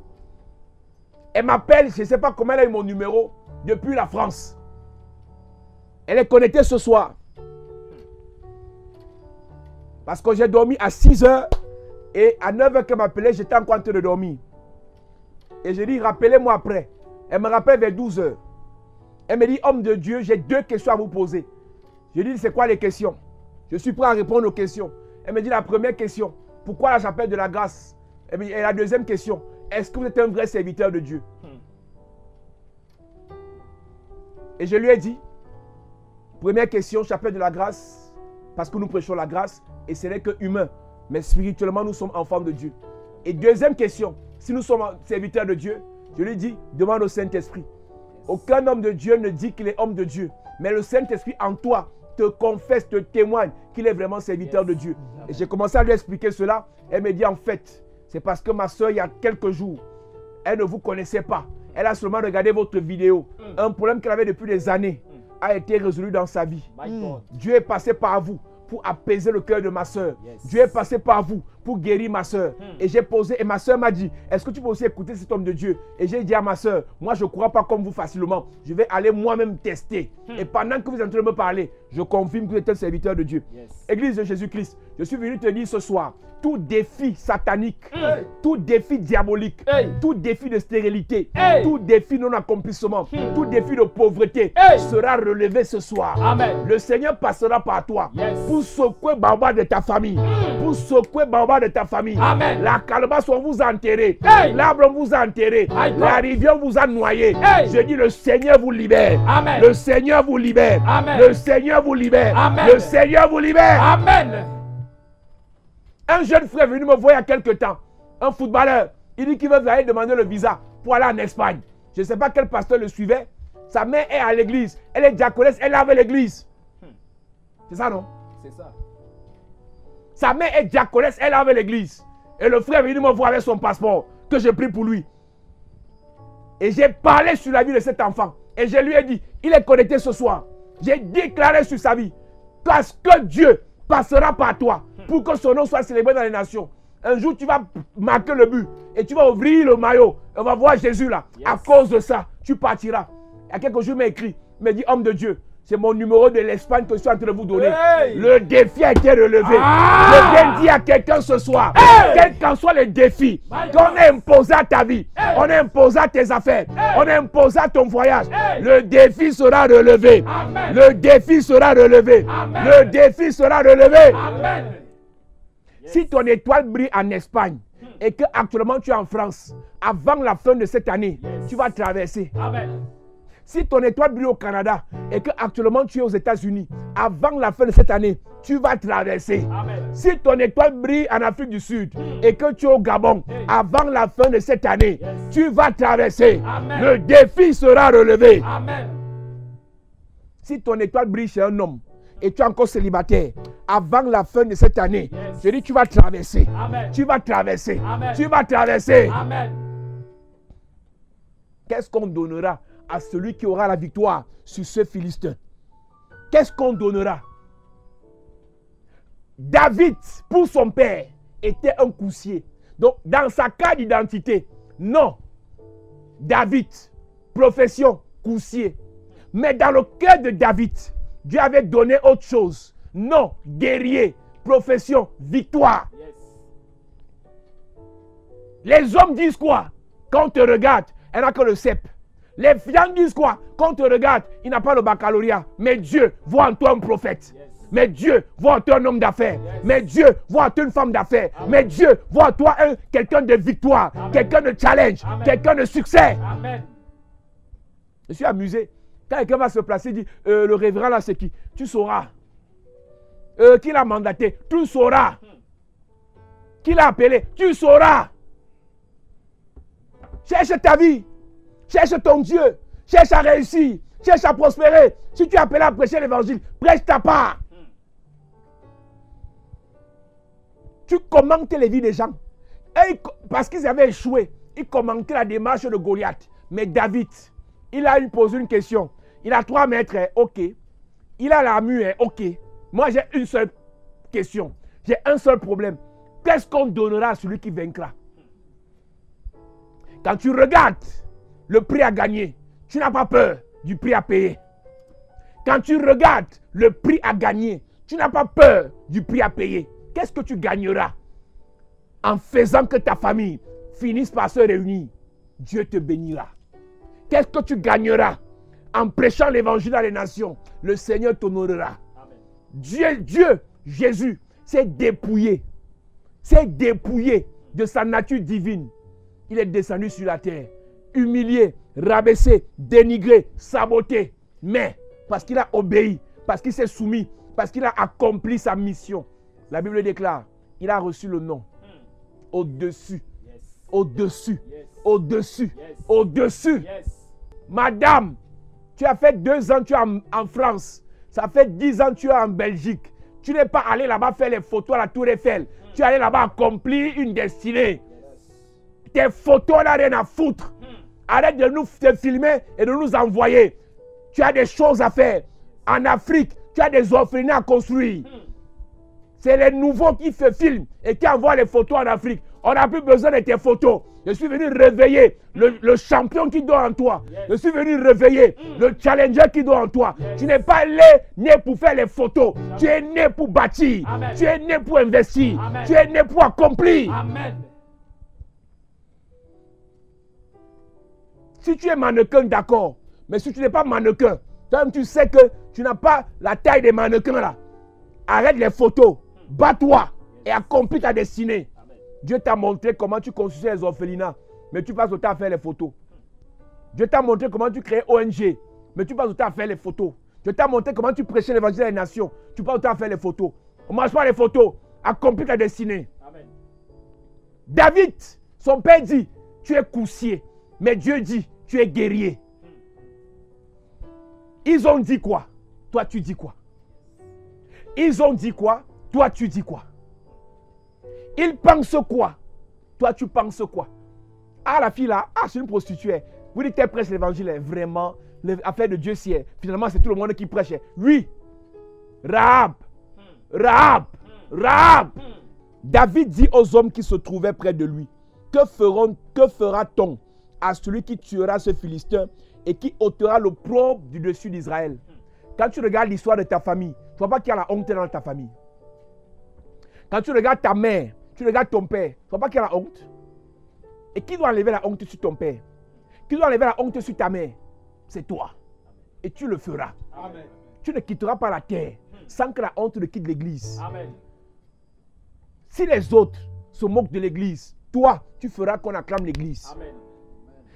Elle m'appelle, je ne sais pas comment elle a eu mon numéro, depuis la France. Elle est connectée ce soir. Parce que j'ai dormi à 6 h et à 9 h qu'elle m'appelait, j'étais encore en train de dormir. Et j'ai dit, rappelez-moi après. Elle me rappelle vers 12 h. Elle me dit, homme de Dieu, j'ai 2 questions à vous poser. Je lui dis, c'est quoi les questions? Je suis prêt à répondre aux questions. Elle me dit, la première question, pourquoi la chapelle de la grâce? Et la deuxième question, est-ce que vous êtes un vrai serviteur de Dieu? Et je lui ai dit, première question, chapelle de la grâce, parce que nous prêchons la grâce, et ce n'est que humain, mais spirituellement, nous sommes enfants de Dieu. Et deuxième question, si nous sommes serviteurs de Dieu, je lui dis, demande au Saint-Esprit. Aucun homme de Dieu ne dit qu'il est homme de Dieu, mais le Saint-Esprit en toi te confesse, te témoigne qu'il est vraiment serviteur de Dieu. Et j'ai commencé à lui expliquer cela. Elle me dit, en fait, c'est parce que ma soeur, il y a quelques jours, elle ne vous connaissait pas. Elle a seulement regardé votre vidéo. Un problème qu'elle avait depuis des années a été résolu dans sa vie. Dieu est passé par vous pour apaiser le cœur de ma soeur. Dieu est passé par vous pour guérir ma soeur. Et j'ai posé, et ma soeur m'a dit, est-ce que tu peux aussi écouter cet homme de Dieu? Et j'ai dit à ma soeur, moi je ne crois pas comme vous facilement. Je vais aller moi-même tester. Et pendant que vous êtes en train de me parler, je confirme que vous êtes un serviteur de Dieu. Église de Jésus-Christ, je suis venu te dire ce soir, tout défi satanique, tout défi diabolique, tout défi de stérilité, tout défi non-accomplissement, tout défi de pauvreté sera relevé ce soir. Amen. Le Seigneur passera par toi pour secouer Baba de ta famille. Pour secouer Baba de ta famille. Amen. La calebasse, on vous a enterré. L'arbre, on vous a enterré. La rivière, on vous a noyé. Je dis, le Seigneur vous libère. Amen. Le Seigneur vous libère. Amen. Le Seigneur vous libère. Amen. Le Seigneur vous libère. Amen. Un jeune frère est venu me voir il y a quelque temps. Un footballeur. Il dit qu'il veut aller demander le visa pour aller en Espagne. Je ne sais pas quel pasteur le suivait. Sa mère est à l'église. Elle est diaconesse. Elle avait l'église. C'est ça, non? C'est ça. Sa mère est diaconesse. Elle avait l'église. Et le frère est venu me voir avec son passeport que j'ai pris pour lui. Et j'ai parlé sur la vie de cet enfant. Et je lui ai dit, il est connecté ce soir. J'ai déclaré sur sa vie parce que Dieu passera par toi pour que son nom soit célébré dans les nations. Un jour, tu vas marquer le but et tu vas ouvrir le maillot. On va voir Jésus là. À cause de ça, tu partiras. Il y a quelques jours, il m'a écrit. Il m'a dit, homme de Dieu, c'est mon numéro de l'Espagne que je suis en train de vous donner. Le défi a été relevé. Je viens dire à quelqu'un ce soir, quels qu'en soient les défis qu'on a imposé à ta vie, on a imposé à tes affaires, on a imposé à ton voyage, le défi sera relevé. Amen. Le défi sera relevé. Amen. Le défi sera relevé. Amen. Si ton étoile brille en Espagne et que actuellement tu es en France, avant la fin de cette année, tu vas traverser. Amen. Si ton étoile brille au Canada et que actuellement tu es aux États-Unis, avant la fin de cette année, tu vas traverser. Amen. Si ton étoile brille en Afrique du Sud et que tu es au Gabon, avant la fin de cette année, tu vas traverser. Amen. Le défi sera relevé. Amen. Si ton étoile brille chez un homme et tu es encore célibataire, avant la fin de cette année, je dis tu vas traverser. Amen. Tu vas traverser. Amen. Tu vas traverser. Amen. Qu'est-ce qu'on donnera à celui qui aura la victoire sur ce Philistin? Qu'est-ce qu'on donnera? David, pour son père, était un coursier. Donc, dans sa carte d'identité, non. David, profession, coursier. Mais dans le cœur de David, Dieu avait donné autre chose. Non, guerrier, profession, victoire. Les hommes disent quoi? Quand on te regarde, elle n'a que le CEP. Les fiancs disent quoi? Quand on te regarde, il n'a pas le baccalauréat. Mais Dieu voit en toi un prophète. Yes. Mais Dieu voit en toi un homme d'affaires. Yes. Mais Dieu voit en toi une femme d'affaires. Mais Dieu voit en toi quelqu'un de victoire, quelqu'un de challenge, quelqu'un de succès. Amen. Je suis amusé. Quand quelqu'un va se placer, il dit, le révérend là, c'est qui? Tu sauras. Qui l'a mandaté? Tu sauras. Qui l'a appelé? Tu sauras. Cherche ta vie. Cherche ton Dieu. Cherche à réussir. Cherche à prospérer. Si tu es appelé à prêcher l'évangile, prêche ta part. Tu commentes les vies des gens. Et parce qu'ils avaient échoué, ils commentaient la démarche de Goliath. Mais David, il a posé une question. Il a 3 mètres, ok. Il a l'armure, ok. Moi, j'ai une seule question. J'ai un seul problème. Qu'est-ce qu'on donnera à celui qui vaincra? Quand tu regardes le prix à gagner, tu n'as pas peur du prix à payer. Quand tu regardes le prix à gagner, tu n'as pas peur du prix à payer. Qu'est-ce que tu gagneras en faisant que ta famille finisse par se réunir? Dieu te bénira. Qu'est-ce que tu gagneras en prêchant l'évangile à les nations? Le Seigneur t'honorera. Dieu, Jésus, s'est dépouillé de sa nature divine. Il est descendu sur la terre, humilié, rabaissé, dénigré, saboté. Mais parce qu'il a obéi, parce qu'il s'est soumis, parce qu'il a accompli sa mission, la Bible déclare, il a reçu le nom au-dessus, au-dessus, au-dessus, au-dessus. Madame, tu as fait 2 ans, tu es en France. Ça fait 10 ans, tu es en Belgique. Tu n'es pas allé là-bas faire les photos à la Tour Eiffel. Tu es allé là-bas accomplir une destinée. Tes photos n'ont rien à foutre. Arrête de nous filmer et de nous envoyer. Tu as des choses à faire. En Afrique, tu as des orphelinats à construire. C'est les nouveaux qui se filment et qui envoient les photos en Afrique. On n'a plus besoin de tes photos. Je suis venu réveiller le champion qui dort en toi. Je suis venu réveiller le challenger qui dort en toi. Tu n'es pas né pour faire les photos. Tu es né pour bâtir. Amen. Tu es né pour investir. Amen. Tu es né pour accomplir. Amen. Si tu es mannequin, d'accord. Mais si tu n'es pas mannequin, toi-même tu sais que tu n'as pas la taille des mannequins là. Arrête les photos. Bats-toi et accomplis ta destinée. Amen. Dieu t'a montré comment tu construisais les orphelinats, mais tu passes le temps à faire les photos. Dieu t'a montré comment tu crées ONG, mais tu passes le temps à faire les photos. Dieu t'a montré comment tu prêchais l'évangile des nations, tu passes le temps à faire les photos. On ne mange pas les photos. Accomplis ta destinée. Amen. David, son père dit, tu es coursier, mais Dieu dit, tu es guerrier. Ils ont dit quoi? Toi, tu dis quoi? Ils ont dit quoi? Toi, tu dis quoi? Ils pensent quoi? Toi, tu penses quoi? Ah, la fille là, c'est une prostituée. Vous dites qu'elle prêche l'évangile, vraiment, l'affaire de Dieu, c'est finalement, c'est tout le monde qui prêche. Oui. Rahab. David dit aux hommes qui se trouvaient près de lui, que fera-t-on à celui qui tuera ce Philistin et qui ôtera l'opprobre du dessus d'Israël? Quand tu regardes l'histoire de ta famille, tu ne vois pas qu'il y a la honte dans ta famille. Quand tu regardes ta mère, tu regardes ton père, tu ne vois pas qu'il y a la honte. Et qui doit enlever la honte sur ton père? Qui doit enlever la honte sur ta mère? C'est toi. Et tu le feras. Amen. Tu ne quitteras pas la terre sans que la honte ne quitte l'église. Amen. Si les autres se moquent de l'église, toi, tu feras qu'on acclame l'église. Amen.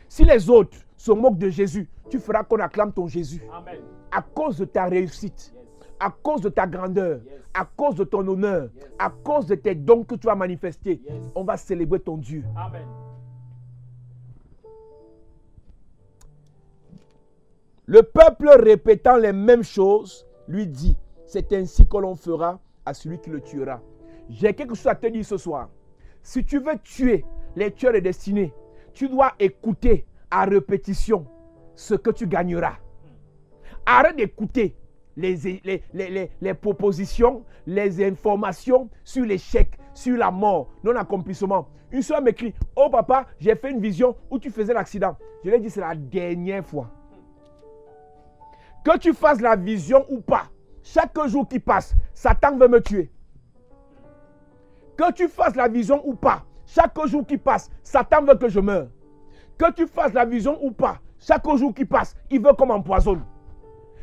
Si les autres se moquent de Jésus, tu feras qu'on acclame ton Jésus. Amen. À cause de ta réussite, à cause de ta grandeur, à cause de ton honneur, à cause de tes dons que tu as manifestés, on va célébrer ton Dieu. Amen. Le peuple répétant les mêmes choses lui dit, c'est ainsi que l'on fera à celui qui le tuera. J'ai quelque chose à te dire ce soir. Si tu veux tuer les tueurs de destinée, tu dois écouter à répétition ce que tu gagneras. Arrête d'écouter les propositions, les informations sur l'échec, sur la mort, non-accomplissement. Une soeur m'écrit, oh papa, j'ai fait une vision où tu faisais l'accident. Je lui ai dit, c'est la dernière fois. Que tu fasses la vision ou pas, chaque jour qui passe, Satan veut me tuer. Que tu fasses la vision ou pas, chaque jour qui passe, Satan veut que je meure. Que tu fasses la vision ou pas, chaque jour qui passe, il veut qu'on m'empoisonne.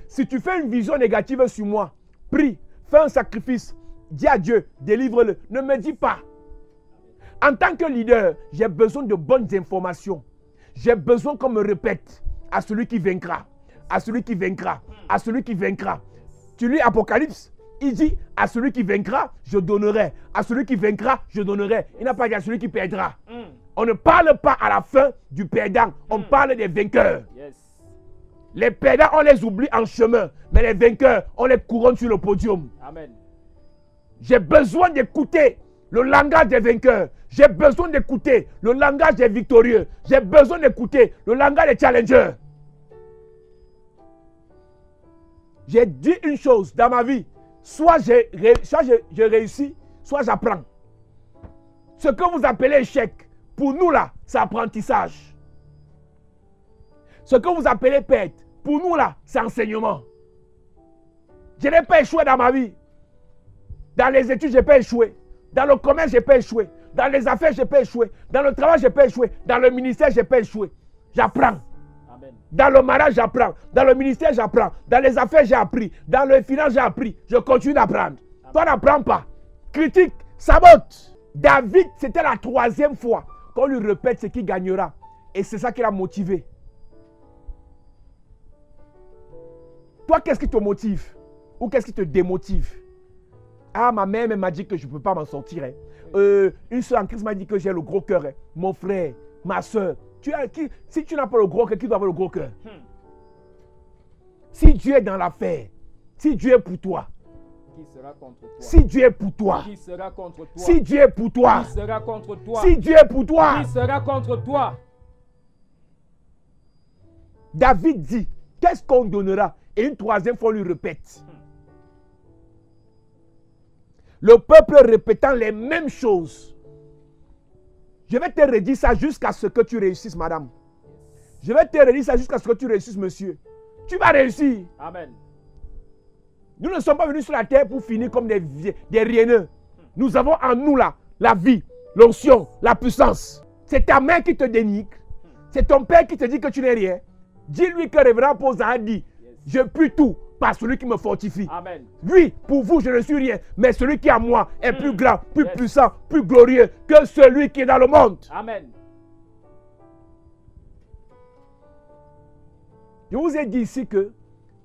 Si tu fais une vision négative sur moi, prie, fais un sacrifice, dis à Dieu, délivre-le. Ne me dis pas. En tant que leader, j'ai besoin de bonnes informations. J'ai besoin qu'on me répète à celui qui vaincra, à celui qui vaincra, à celui qui vaincra. Tu lis Apocalypse, il dit à celui qui vaincra, je donnerai. À celui qui vaincra, je donnerai. Il n'a pas dit à celui qui perdra. On ne parle pas à la fin du perdant, on parle des vainqueurs. Les perdants, on les oublie en chemin, mais les vainqueurs, on les couronne sur le podium. Amen. J'ai besoin d'écouter le langage des vainqueurs. J'ai besoin d'écouter le langage des victorieux. J'ai besoin d'écouter le langage des challengers. J'ai dit une chose dans ma vie. Soit je réussis, soit j'apprends. Ce que vous appelez échec, pour nous là, c'est apprentissage. Ce que vous appelez perte, pour nous là, c'est enseignement. Je n'ai pas échoué dans ma vie. Dans les études, je n'ai pas échoué. Dans le commerce, je n'ai pas échoué. Dans les affaires, je n'ai pas échoué. Dans le travail, je n'ai pas échoué. Dans le ministère, je n'ai pas échoué. J'apprends. Dans le mariage, j'apprends. Dans le ministère, j'apprends. Dans les affaires, j'ai appris. Dans les finances, j'ai appris. Je continue d'apprendre. Toi, n'apprends pas. Critique, sabote. David, c'était la 3e fois qu'on lui répète ce qu'il gagnera. Et c'est ça qui l'a motivé. Toi, qu'est-ce qui te motive? Ou qu'est-ce qui te démotive? Ah, ma mère m'a dit que je ne peux pas m'en sortir. Hein. Une soeur en Christ m'a dit que j'ai le gros cœur. Hein. Mon frère, ma soeur. Si tu n'as pas le gros cœur, qui doit avoir le gros cœur? Si Dieu est dans l'affaire, si Dieu est pour toi, qui sera contre toi? Si Dieu est pour toi, qui sera contre toi? Si Dieu est pour toi, qui sera contre toi? Si Dieu est pour toi, qui sera contre toi? David dit, qu'est-ce qu'on donnera? Et une 3e fois, on lui répète. Le peuple répétant les mêmes choses. Je vais te redire ça jusqu'à ce que tu réussisses, madame. Je vais te redire ça jusqu'à ce que tu réussisses, monsieur. Tu vas réussir. Amen. Nous ne sommes pas venus sur la terre pour finir comme des rieneux. Nous avons en nous là, la vie, l'onction, la puissance. C'est ta mère qui te dénigre. C'est ton père qui te dit que tu n'es rien. Dis-lui que le révérend Paul a dit, je puis tout par celui qui me fortifie. Amen. Oui, pour vous, je ne suis rien. Mais celui qui est à moi est plus grand, plus puissant, plus glorieux que celui qui est dans le monde. Amen. Je vous ai dit ici que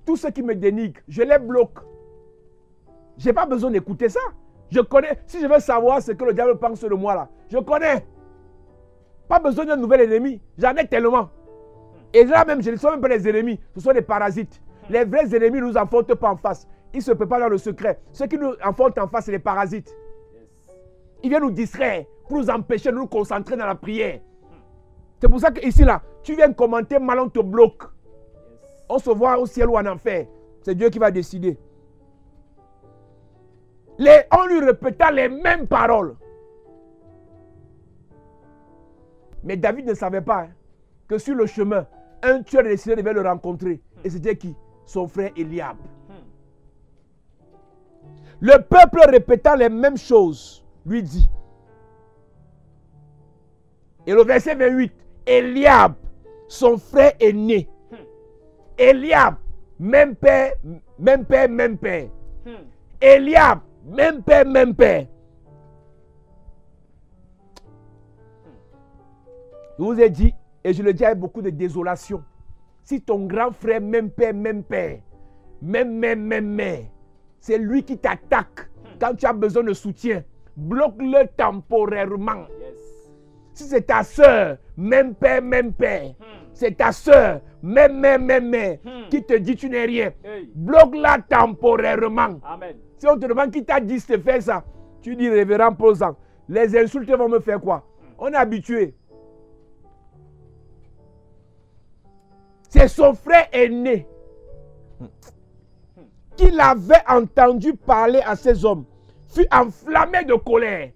tous ceux qui me dénigrent, je les bloque. Je n'ai pas besoin d'écouter ça. Je connais. Si je veux savoir ce que le diable pense de moi là, je connais. Pas besoin d'un nouvel ennemi. J'en ai tellement. Et là même, je ne sont même pas des ennemis. Ce sont des parasites. Les vrais ennemis ne nous affrontent pas en face. Ils se préparent dans le secret. Ceux qui nous affrontent en face, c'est les parasites. Ils viennent nous distraire pour nous empêcher de nous concentrer dans la prière. C'est pour ça qu'ici là, tu viens commenter mal, on te bloque. On se voit au ciel ou en enfer. C'est Dieu qui va décider. On lui répéta les mêmes paroles. Mais David ne savait pas que sur le chemin, un tueur décidé devait le rencontrer. Et c'était qui? Son frère Eliab. Le peuple répétant les mêmes choses, lui dit. Et le verset 28, Eliab, son frère aîné. Eliab, même père, même père, même père. Eliab, même père, même père. Je vous ai dit, et je le dis avec beaucoup de désolation, si ton grand frère, même père, même père, même mère, même mère, c'est lui qui t'attaque quand tu as besoin de soutien, bloque-le temporairement. Si c'est ta soeur, même père, c'est ta soeur, même mère, qui te dit tu n'es rien, bloque-la temporairement. Amen. Si on te demande qui t'a dit de faire ça, tu dis révérend Paul, les insultes vont me faire quoi? On est habitué. C'est son frère aîné qui l'avait entendu parler à ces hommes, fut enflammé de colère.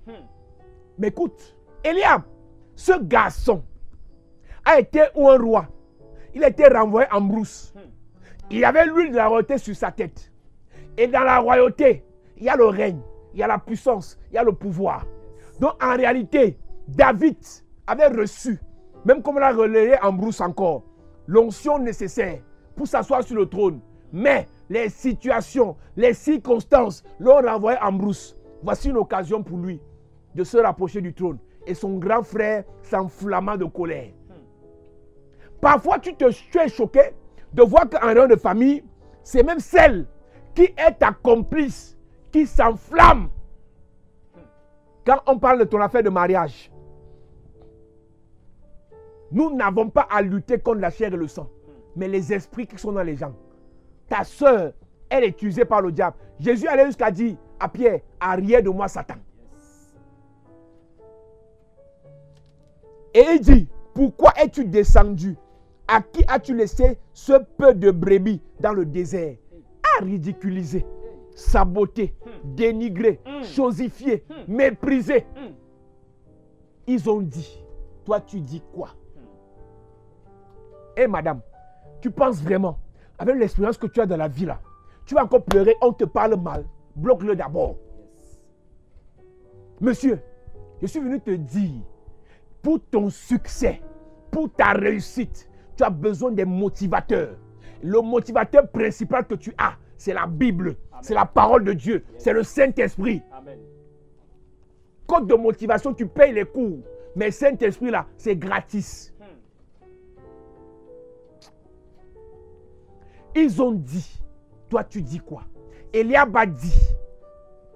Mais écoute, Eliab, ce garçon a été un roi. Il a été renvoyé en brousse. Il avait l'huile de la royauté sur sa tête. Et dans la royauté, il y a le règne, il y a la puissance, il y a le pouvoir. Donc en réalité, David avait reçu Même comme on l'a relayé en brousse encore, l'onction nécessaire pour s'asseoir sur le trône. Mais les situations, les circonstances l'ont renvoyé en brousse. Voici une occasion pour lui de se rapprocher du trône. Et son grand frère s'enflamma de colère. Parfois, tu es choqué de voir qu'en réunion de famille, c'est même celle qui est ta complice qui s'enflamme. Quand on parle de ton affaire de mariage, nous n'avons pas à lutter contre la chair et le sang, mais les esprits qui sont dans les gens. Ta soeur, elle est utilisée par le diable. Jésus allait jusqu'à dire à Pierre, arrière de moi Satan. Et il dit, pourquoi es-tu descendu? À qui as-tu laissé ce peu de brebis dans le désert? À ridiculiser, saboter, dénigrer, chosifier, mépriser. Ils ont dit, toi tu dis quoi? Eh madame, tu penses vraiment, avec l'expérience que tu as dans la vie là, tu vas encore pleurer, on te parle mal, bloque-le d'abord. Monsieur, je suis venu te dire, pour ton succès, pour ta réussite, tu as besoin des motivateurs. Le motivateur principal que tu as, c'est la Bible, c'est la parole de Dieu, c'est le Saint-Esprit. Code de motivation, tu payes les cours, mais le Saint-Esprit là, c'est gratis. Ils ont dit, toi tu dis quoi? Eliab a dit,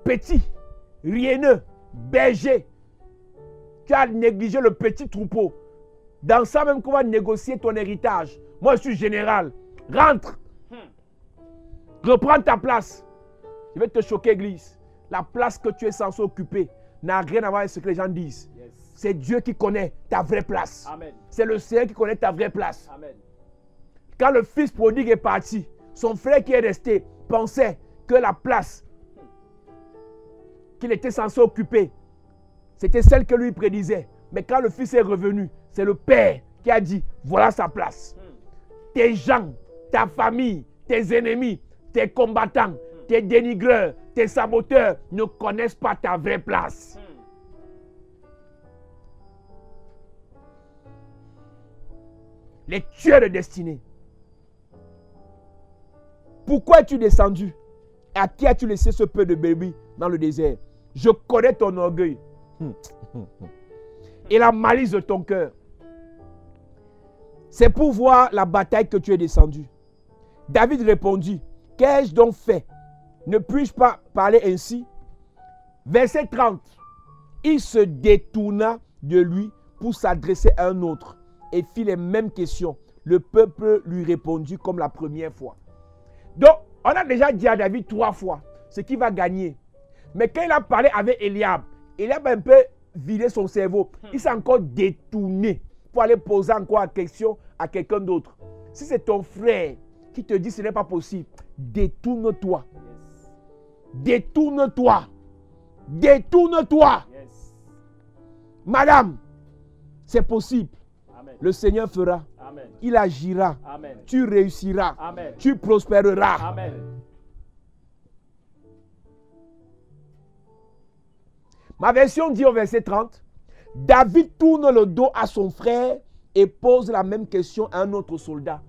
petit, rieneux, berger, tu as négligé le petit troupeau. Dans ça même qu'on va négocier ton héritage. Moi je suis général. Rentre. Reprends ta place. Je vais te choquer, église. La place que tu es censé occuper n'a rien à voir avec ce que les gens disent. C'est Dieu qui connaît ta vraie place. C'est le Seigneur qui connaît ta vraie place. Amen. Quand le fils prodigue est parti, son frère qui est resté pensait que la place qu'il était censé occuper, c'était celle que lui prédisait. Mais quand le fils est revenu, c'est le père qui a dit, voilà sa place. Tes gens, ta famille, tes ennemis, tes combattants, tes dénigreurs, tes saboteurs ne connaissent pas ta vraie place. Les tueurs de destinée. Pourquoi es-tu descendu? À qui as-tu laissé ce peu de bébé dans le désert? Je connais ton orgueil et la malice de ton cœur. C'est pour voir la bataille que tu es descendu. David répondit, qu'ai-je donc fait? Ne puis-je pas parler ainsi? Verset 30. Il se détourna de lui pour s'adresser à un autre et fit les mêmes questions. Le peuple lui répondit comme la première fois. Donc, on a déjà dit à David 3 fois ce qu'il va gagner. Mais quand il a parlé avec Eliab, Eliab a un peu vidé son cerveau. Il s'est encore détourné pour aller poser encore la question à quelqu'un d'autre. Si c'est ton frère qui te dit ce n'est pas possible, détourne-toi. Détourne-toi. Détourne-toi. Madame, c'est possible. Amen. Le Seigneur fera. Amen. Il agira. Amen. Tu réussiras. Amen. Tu prospéreras. Amen. Ma version dit au verset 30, David tourne le dos à son frère et pose la même question à un autre soldat.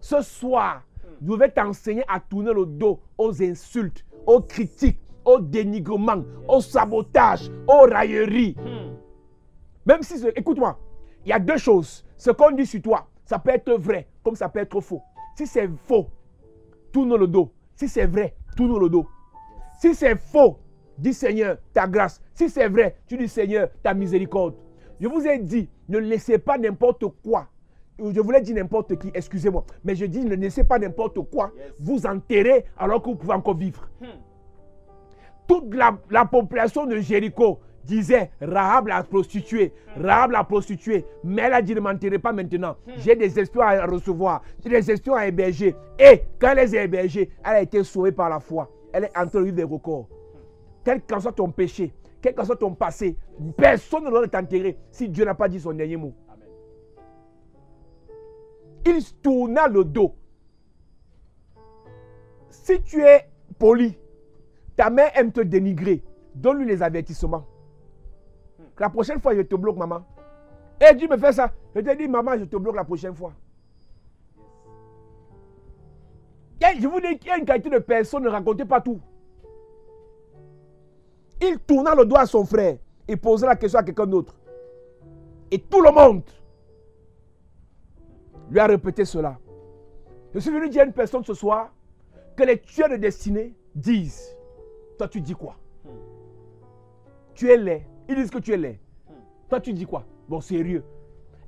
Ce soir, je vais t'enseigner à tourner le dos aux insultes, aux critiques, aux dénigrements, aux sabotages, aux railleries. Même si, écoute-moi, il y a deux choses. Ce qu'on dit sur toi, ça peut être vrai, comme ça peut être faux. Si c'est faux, tourne le dos. Si c'est vrai, tourne le dos. Si c'est faux, dis Seigneur, ta grâce. Si c'est vrai, tu dis Seigneur, ta miséricorde. Je vous ai dit, ne laissez pas n'importe quoi. Je voulais dire n'importe qui, excusez-moi. Mais je dis, ne laissez pas n'importe quoi vous enterrer alors que vous pouvez encore vivre. Toute la population de Jéricho disait, Rahab la prostituée, Rahab la prostituée. Mais elle a dit, ne m'enterrez pas maintenant. J'ai des espions à recevoir, j'ai des espions à héberger. Et quand elle les a hébergés, elle a été sauvée par la foi. Elle est entrée au livre des records. Quel qu'en soit ton péché, quel qu'en soit ton passé, personne ne doit t'enterrer si Dieu n'a pas dit son dernier mot. Amen. Il tourna le dos. Si tu es poli, ta mère aime te dénigrer, donne-lui les avertissements. La prochaine fois, je te bloque, maman. Et Dieu me fait ça. Je te dis, maman, je te bloque la prochaine fois. Et je vous dis qu'il y a une qualité de personne, ne racontez pas tout. Il tourna le doigt à son frère et posait la question à quelqu'un d'autre. Et tout le monde lui a répété cela. Je suis venu dire à une personne ce soir que les tueurs de destinée disent, toi tu dis quoi? Tu es laid. Ils disent que tu es laid. Toi tu dis quoi? Bon, sérieux.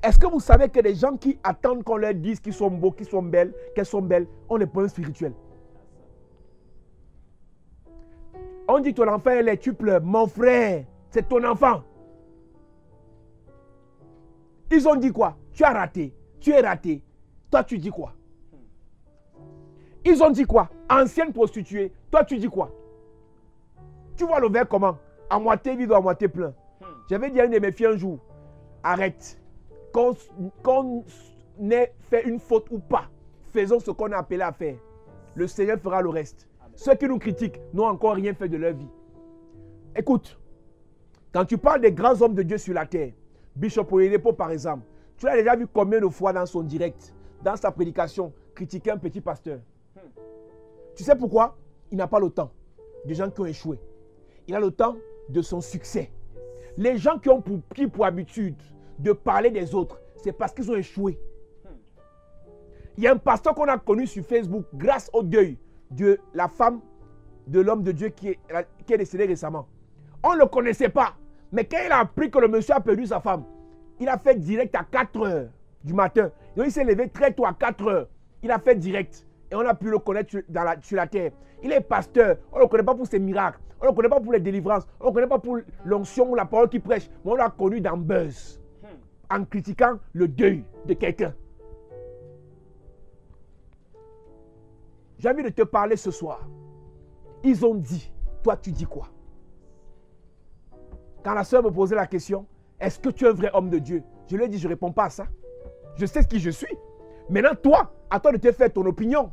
Est-ce que vous savez que les gens qui attendent qu'on leur dise qu'ils sont beaux, qu'ils sont belles, qu'elles sont belles, ont des problèmes spirituels? On dit ton enfant est laid, tu pleures. Mon frère, c'est ton enfant. Ils ont dit quoi? Tu as raté. Tu es raté. Toi, tu dis quoi? Ils ont dit quoi? Ancienne prostituée. Toi, tu dis quoi? Tu vois le verre comment? À moitié vide ou à moitié plein. J'avais dit à une de mes filles un jour, arrête. Qu'on ait fait une faute ou pas, faisons ce qu'on a appelé à faire. Le Seigneur fera le reste. Ceux qui nous critiquent n'ont encore rien fait de leur vie. Écoute, quand tu parles des grands hommes de Dieu sur la terre, Bishop Oyedepo par exemple, tu l'as déjà vu combien de fois dans son direct, dans sa prédication, critiquer un petit pasteur. Tu sais pourquoi? Il n'a pas le temps des gens qui ont échoué. Il a le temps de son succès. Les gens qui ont pris pour habitude de parler des autres, c'est parce qu'ils ont échoué. Il y a un pasteur qu'on a connu sur Facebook grâce au deuil de la femme de l'homme de Dieu qui est décédé récemment. On ne le connaissait pas. Mais quand il a appris que le monsieur a perdu sa femme, il a fait direct à 4 heures du matin. Donc il s'est levé très tôt à 4 heures. Il a fait direct. Et on a pu le connaître sur la terre. Il est pasteur. On ne le connaît pas pour ses miracles. On ne le connaît pas pour les délivrances. On ne le connaît pas pour l'onction ou la parole qu'il prêche. Mais on l'a connu dans Buzz. En critiquant le deuil de quelqu'un. J'ai envie de te parler ce soir. Ils ont dit, toi tu dis quoi? Quand la soeur me posait la question, est-ce que tu es un vrai homme de Dieu? Je lui ai dit, je ne réponds pas à ça. Je sais ce qui je suis. Maintenant, toi, à toi de te faire ton opinion.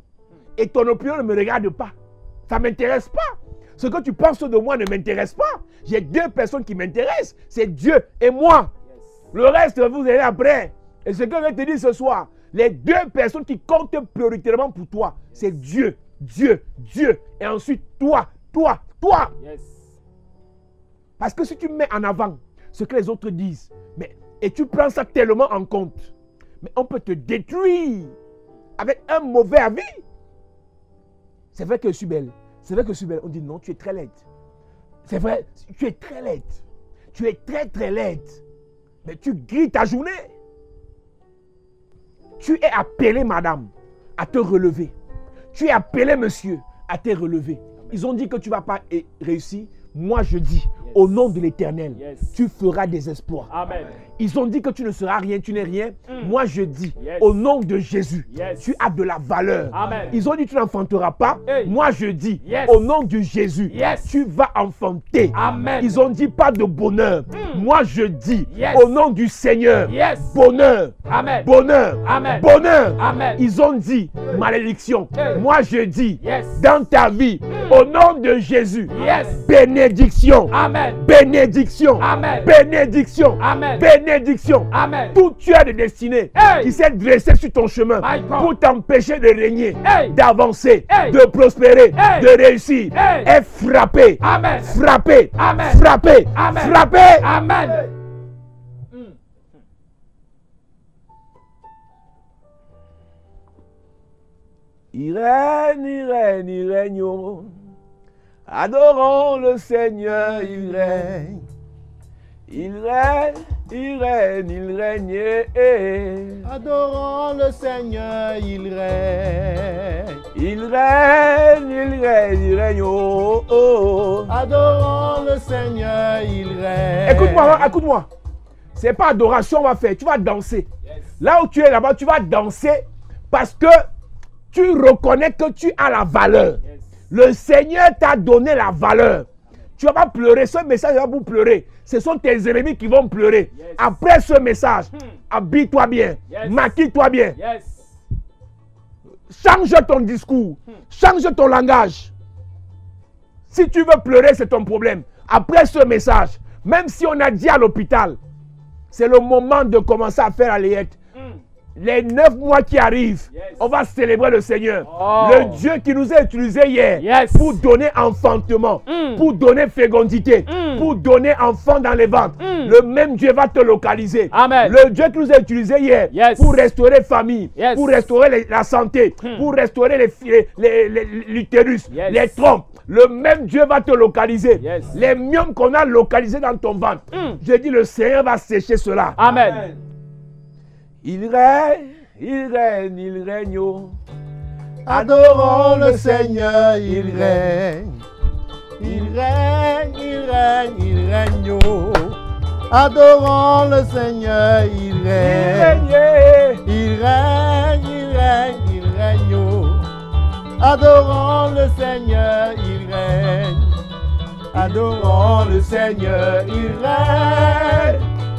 Et ton opinion ne me regarde pas. Ça ne m'intéresse pas. Ce que tu penses de moi ne m'intéresse pas. J'ai 2 personnes qui m'intéressent. C'est Dieu et moi. Le reste, vous allez après. Et ce que je vais te dire ce soir, les 2 personnes qui comptent prioritairement pour toi, c'est Dieu, Dieu, Dieu. Et ensuite, toi. Parce que si tu mets en avant ce que les autres disent, et tu prends ça tellement en compte, mais on peut te détruire avec un mauvais avis. C'est vrai que je suis belle. C'est vrai que je suis belle. On dit non, tu es très laide. C'est vrai, tu es très laide. Tu es très très laide. Mais tu grilles ta journée. Tu es appelé, madame, à te relever. Tu es appelé, monsieur, à te relever. Ils ont dit que tu ne vas pas réussir. Moi, je dis, au nom de l'Éternel, tu feras des exploits. Amen. Ils ont dit que tu ne seras rien, tu n'es rien. Moi, je dis, au nom de Jésus, tu as de la valeur. Amen. Ils ont dit, tu n'enfanteras pas. Moi, je dis, au nom de Jésus, tu vas enfanter. Amen. Ils ont dit, pas de bonheur. Moi, je dis, au nom du Seigneur, bonheur. Amen. Bonheur. Amen. Bonheur. Amen. Ils ont dit, malédiction. Moi, je dis, dans ta vie, au nom de Jésus, bénédiction. Amen. Bénédiction. Amen. Bénédiction. Amen. Bénédiction. Amen. Tout tueur de destinée qui s'est dressé sur ton chemin pour t'empêcher de régner, d'avancer, de prospérer, de réussir, est frappé. Amen. Frappé. Amen. Frappé. Amen. Frappé. Amen. Il règne, il règne, il règne. Adorons le Seigneur, il règne. Il règne, il règne, il règne. Adorons le Seigneur, il règne. Il règne, il règne, il règne. Oh, oh. Adorons le Seigneur, il règne. Écoute-moi, écoute-moi. C'est pas adoration on va faire, tu vas danser. Là où tu es là-bas, tu vas danser parce que tu reconnais que tu as la valeur. Le Seigneur t'a donné la valeur. Tu ne vas pas pleurer. Ce message va pour pleurer. Ce sont tes ennemis qui vont pleurer. Après ce message, habille-toi bien. Maquille-toi bien. Change ton discours. Change ton langage. Si tu veux pleurer, c'est ton problème. Après ce message, même si on a dit à l'hôpital c'est le moment de commencer à faire la layette. Les 9 mois qui arrivent, on va célébrer le Seigneur. Le Dieu qui nous a utilisé hier pour donner enfantement, pour donner fécondité, pour donner enfant dans les ventres. Le même Dieu va te localiser. Amen. Le Dieu qui nous a utilisé hier pour restaurer famille, pour restaurer la santé, pour restaurer l'utérus, les trompes. Le même Dieu va te localiser. Les myomes qu'on a localisés dans ton ventre. Je dis, le Seigneur va sécher cela. Amen. Il règne, il règne, il règne. Oh. Adorons le Seigneur, il règne. Il règne, il règne, il règne. Oh. Adorons le Seigneur, il règne. Il règne, il règne, il règne. Oh. Adorons le Seigneur, il règne. Adorons le Seigneur, il règne.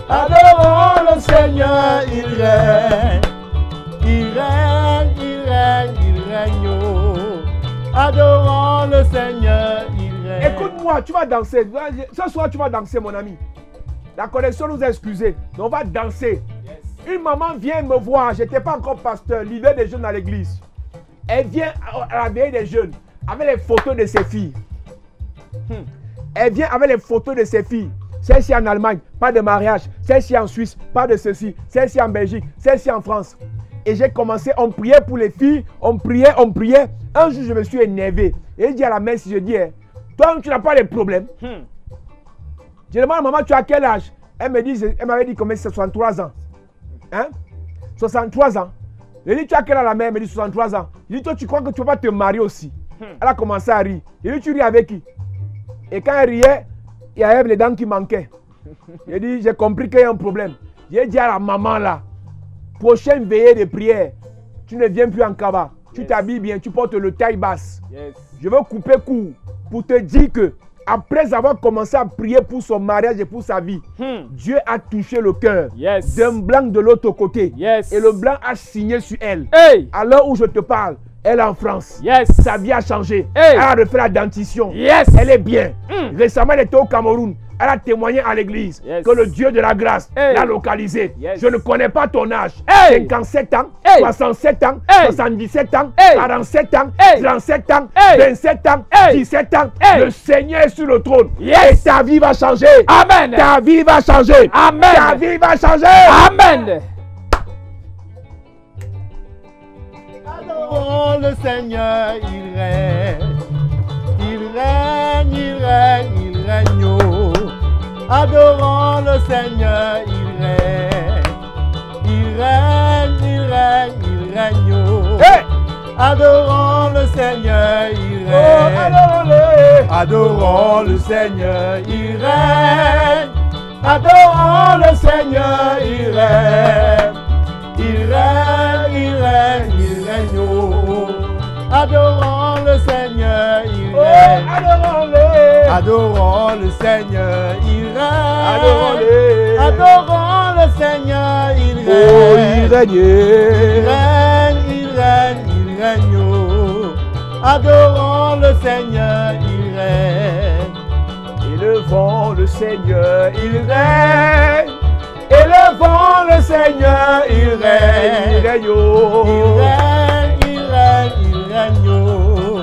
Adorons le Seigneur, il règne. Il règne, il règne, il règne. Oh. Adorons le Seigneur, il règne. Écoute-moi, tu vas danser. Ce soir, tu vas danser, mon ami. La connexion nous a excusés. On va danser. Une maman vient me voir. Je n'étais pas encore pasteur, leader des jeunes à l'église. Elle vient à la veille des jeunes avec les photos de ses filles. Elle vient avec les photos de ses filles. Celle-ci en Allemagne, pas de mariage. Celle-ci en Suisse, pas de ceci. Celle-ci en Belgique, celle-ci en France. Et j'ai commencé, on priait pour les filles, on priait. Un jour, je me suis énervé. Et je dis à la mère, si je dis, toi, tu n'as pas de problème. Je demande à maman, tu as quel âge? Elle m'avait dit combien? 63 ans. Hein? 63 ans. Je dis, tu as quel âge? La mère me dit 63 ans. Je dis, toi, tu crois que tu ne vas pas te marier aussi? Elle a commencé à rire. Je dis, tu ris avec qui? Et quand elle riait, il y avait les dents qui manquaient. J'ai dit, j'ai compris qu'il y a un problème. J'ai dit à la maman là, prochaine veillée de prière, tu ne viens plus en cabas. Tu t'habilles bien, tu portes le taille basse. Je veux couper court pour te dire que après avoir commencé à prier pour son mariage et pour sa vie, Dieu a touché le cœur d'un blanc de l'autre côté. Et le blanc a signé sur elle. À l'heure où je te parle, elle est en France. Sa vie a changé. Elle a refait la dentition. Elle est bien. Récemment, elle était au Cameroun. Elle a témoigné à l'église que le Dieu de la grâce l'a localisée. Je ne connais pas ton âge. 57 ans, 67 ans, 77 ans, 47 ans, 37 ans, 27 ans, 17 ans. Le Seigneur est sur le trône. Et ta vie va changer. Amen. Ta vie va changer. Amen. Ta vie va changer. Amen. Adorons le Seigneur, il règne. Il règne, il règne, il règne. Oh. Adorons le Seigneur, il règne. Il règne, il règne, il règne. Oh. Adorons le Seigneur, il règne. Adorons le Seigneur, il règne. Adorons le Seigneur, il règne. Il règne, il règne, il règne. Oh. Adorons le Seigneur, il règne. Adorons le Seigneur, il règne. Adorons le Seigneur, il règne. Oh, il règne. Il règne, il règne, il règne. Oh. Adorons le Seigneur, il règne. Élevons le Seigneur, il règne. Élevons le Seigneur, il règne. Il règne. Il règne, il règne, il règne. Oh.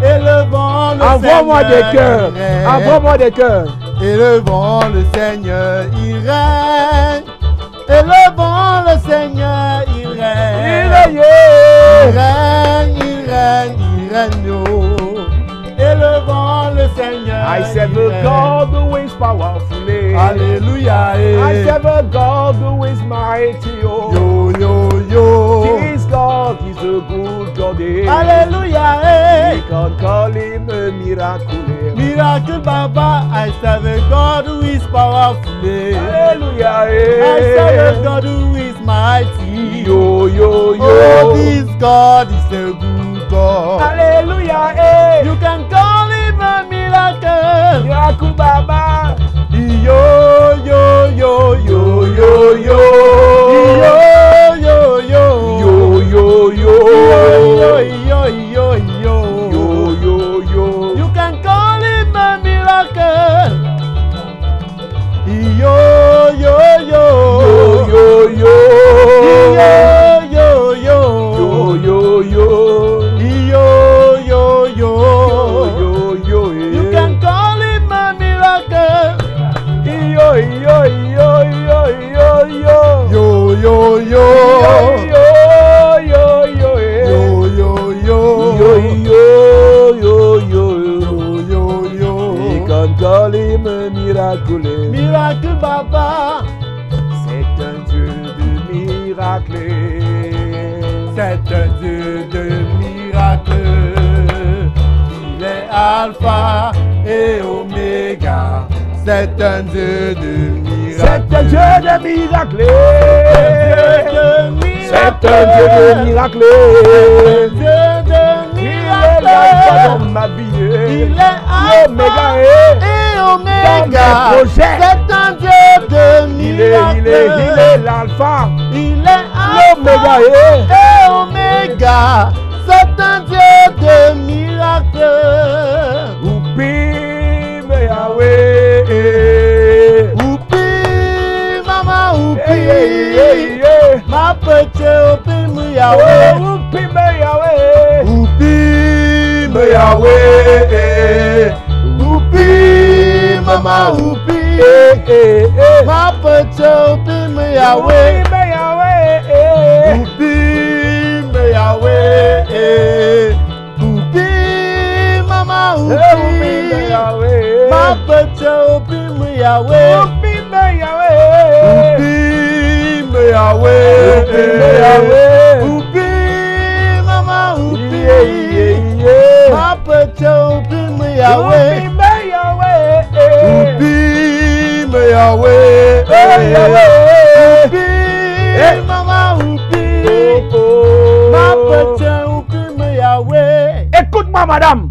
Élevons le Envoie-moi Seigneur, des cœurs. il règne. Envoie-moi des cœurs. Élevons le Seigneur, il règne. Élevons le Seigneur, il règne. Il règne. Il règne, il règne, il règne. Oh. Élevons le Seigneur. I serve il a règne. God who is powerful. Alléluia. I serve a God who is mighty. Oh. Yo, yo, yo. This God is a good God. Alléluia. We can call him a miracle. Miracle Baba, I serve a God who is powerful. Hallelujah. I serve a God who is mighty. Yo, yo, yo. Oh, this God is a good God. Hallelujah. You can call him a miracle. Miracle Baba. Yo, yo, yo, yo, yo, yo. Yo, yo, yo. Yo, yo, yo. Yo, yo, yo, yo. Yo, yo, yo. You can call him a miracle. Yo, yo, yo. Angolim miraculé. Miracle Baba. C'est un Dieu de miracle. C'est un Dieu de miracle. Il est Alpha et Oméga. C'est un Dieu de miracle. C'est un Dieu de miracle. C'est un Dieu de miracle. C'est un Dieu de miracle. Dieu de Il est miracle. l'alpha dans ma vie. Il est Alpha et Oméga. C'est un Dieu de miracle. Il est l'alpha. Il est Alpha et Oméga. C'est un Dieu de miracle. Oupim Yahweh. Oupi, maman, oupi. Ma petite oupim Yahweh. Oupim Yahweh. Oupi, Yahweh. Oupi, maman, oupi. Ma petite oupim Yahweh. Oupi, Yahweh. Oupi, maman, oupi. Ma petite oupim Yahweh. Oupi, Yahweh. Oupi, maman, oupi. Ma petite oupim Yahweh. Oupi, Yahweh. Oupi, maman, oupi. Ma petite oupim Yahweh. Écoute-moi, madame.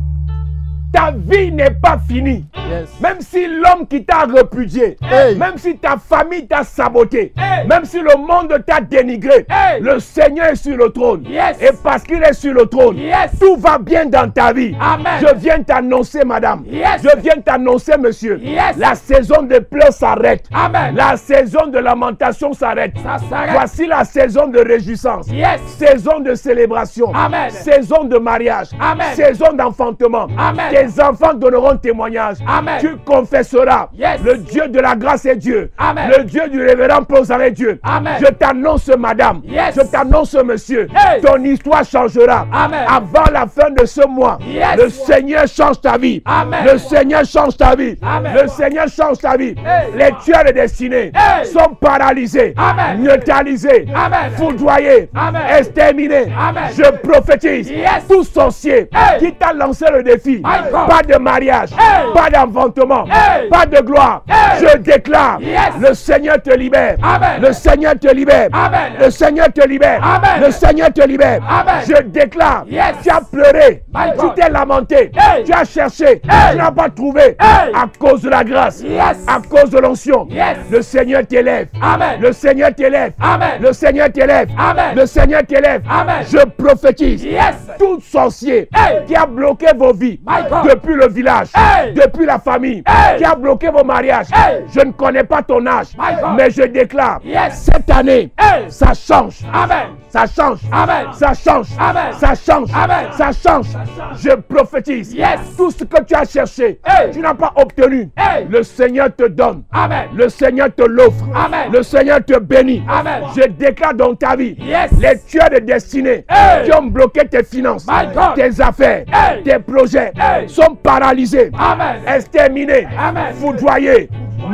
Ta vie n'est pas finie. Yes. Même si l'homme qui t'a repudié, même si ta famille t'a saboté, même si le monde t'a dénigré, le Seigneur est sur le trône. Et parce qu'il est sur le trône, tout va bien dans ta vie. Amen. Je viens t'annoncer, madame. Je viens t'annoncer, monsieur. La saison de pleurs s'arrête. Amen. La saison de lamentation s'arrête. Ça s'arrête. Voici la saison de réjouissance. Saison de célébration. Amen. Saison de mariage. Amen. Saison d'enfantement. Amen. Tes enfants donneront témoignage. Amen. Tu confesseras. Le Dieu de la grâce est Dieu. Amen. Le Dieu du révérend Paul est Dieu. Amen. Je t'annonce, madame. Je t'annonce, monsieur. Ton histoire changera. Amen. Avant la fin de ce mois, le Seigneur change ta vie. Amen. Le Seigneur change ta vie. Amen. Le Seigneur change ta vie. Les tueurs de destinée sont paralysés, Amen. neutralisés, Amen. foudroyés, Amen. exterminés. Amen. Je prophétise. Tout sorcier qui t'a lancé le défi, pas de mariage, pas d'enfantement, pas de gloire. Je déclare, le Seigneur te libère. Amen. Le Seigneur te libère. Amen. Le Seigneur te libère. Amen. Le Seigneur te libère. Amen. Je déclare, Yes. tu as pleuré, My tu God. t'es lamenté, tu as cherché, tu n'as pas trouvé à cause de la grâce, à cause de l'onction. Le Seigneur t'élève. Amen. Le Seigneur t'élève. Amen. Le Seigneur t'élève. Amen. Le Seigneur t'élève. Amen. Je prophétise. Yes. Tout sorcier qui a bloqué vos vies My God. depuis le village, depuis la famille, qui a bloqué vos mariages. Je ne connais pas ton âge, My God. mais je déclare Yes. cette année, ça change. Amen. Ça change. Amen. Ça change. Amen. Ça change. Amen. Ça change. Je prophétise. Yes. Tout ce que tu as cherché, tu n'as pas obtenu. Le Seigneur te donne. Amen. Le Seigneur te l'offre. Amen. Le Seigneur te bénit. Amen. Je déclare dans ta vie, Yes. les tueurs de destinée qui ont bloqué tes finances, My God. tes affaires, Hey. tes projets Hey. sont paralysés, Amen. exterminés, Amen. foudroyés,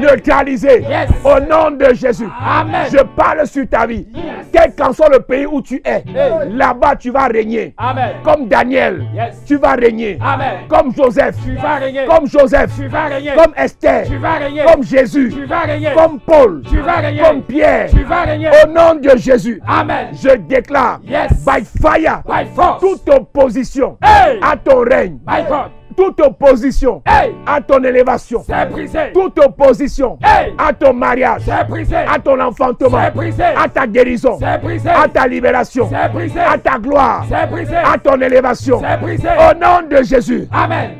neutralisés. Yes. Au nom de Jésus, Amen. je parle sur ta vie. Quel qu'en soit le pays où tu es, là-bas tu vas régner. Amen. Comme Daniel, Yes. tu vas régner. Amen. Comme Joseph, Tu vas régner. comme Joseph, Tu vas régner. comme Esther, Tu vas régner. comme Jésus, Tu vas régner. comme Paul, Tu vas régner. comme Pierre. Tu vas régner. Au nom de Jésus, Amen. je déclare, Yes. by fire, By force. toute opposition Hey. à ton règne, My God. toute opposition Hey. à ton élévation, C'est brisé. toute opposition Hey. à ton mariage, C'est brisé. à ton enfantement, C'est brisé. à ta guérison, C'est brisé. à ta libération, C'est brisé. à ta gloire, C'est brisé. à ton élévation. C'est brisé. Au nom de Jésus, Amen.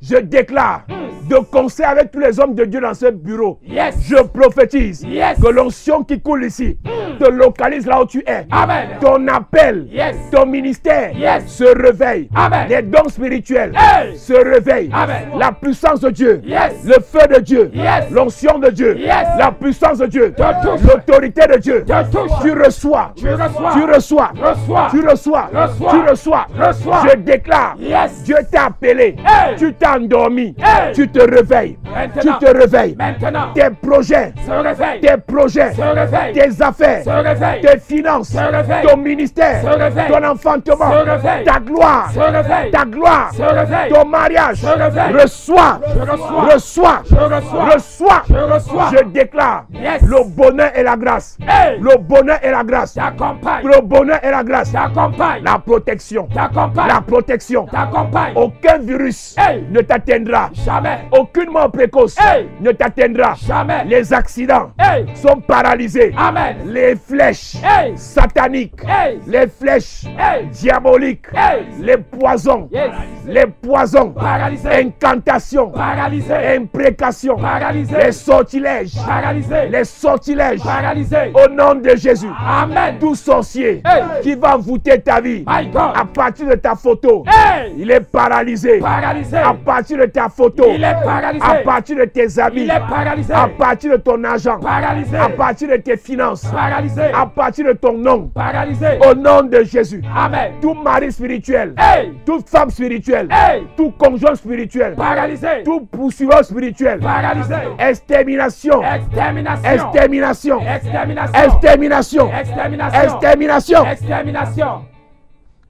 je déclare de concert avec tous les hommes de Dieu dans ce bureau. Yes. Je prophétise Yes. que l'onction qui coule ici te localise là où tu es. Amen. Ton appel, Yes. ton ministère Yes. se réveille. Amen. Les dons spirituels Hey. se réveillent. Amen. La puissance de Dieu, Yes. le feu de Dieu, Yes. l'onction de Dieu, Yes. la puissance de Dieu, Te touche. l'autorité de Dieu. Te touche. Tu reçois, Tu reçois. tu reçois, Reçois. tu reçois, Reçois. tu reçois. Reçois. Je déclare, Yes. Dieu t'a appelé, Hey. tu t'es endormi, Hey. tu te réveilles, Maintenant. tu te réveilles. Maintenant. Tes projets, Se réveille. tes projets, Se réveille. tes affaires, Se réveille. tes finances, Se réveille. ton ministère, Se réveille. ton enfantement, Se réveille. ta gloire, Se réveille. ta gloire, Se réveille. ton mariage, Se réveille. reçois, Je reçois. reçois, Je reçois. reçois. Je reçois. Je déclare Yes. le bonheur et la grâce. Hey. Le bonheur et la grâce. T'accompagne. Le bonheur et la grâce. T'accompagne. La protection. T'accompagne. La protection. T'accompagne. Aucun virus Hey. ne t'atteindra. Jamais. Aucune mort précoce Hey. ne t'atteindra. Jamais. Les accidents Hey. sont paralysés. Amen. Les flèches Hey. sataniques, Hey. les flèches Hey. diaboliques, Hey. les poisons, Yes. les poisons, Paralysé. incantations, Paralysé. imprécations, Paralysé. les sortilèges, Paralysé. les sortilèges. Paralysé. Au nom de Jésus, Amen. tout sorcier Hey. qui va voûter ta vie My God. à partir de ta photo, Hey. il est paralysé. Paralysé. À partir de ta photo, Il est paralysé. à partir de tes habits, Il est paralysé. à partir de ton argent, Paralysé. à partir de tes finances, Paralysé. à partir de ton nom, Paralysé. au nom de Jésus. Amen. Tout mari spirituel, Hey. toute femme spirituelle, Hey. tout conjoint spirituel, Paralysé. tout poursuiveur spirituel, Paralysé. extermination, Extermination. extermination, Extermination. extermination, Extermination. extermination. Extermination.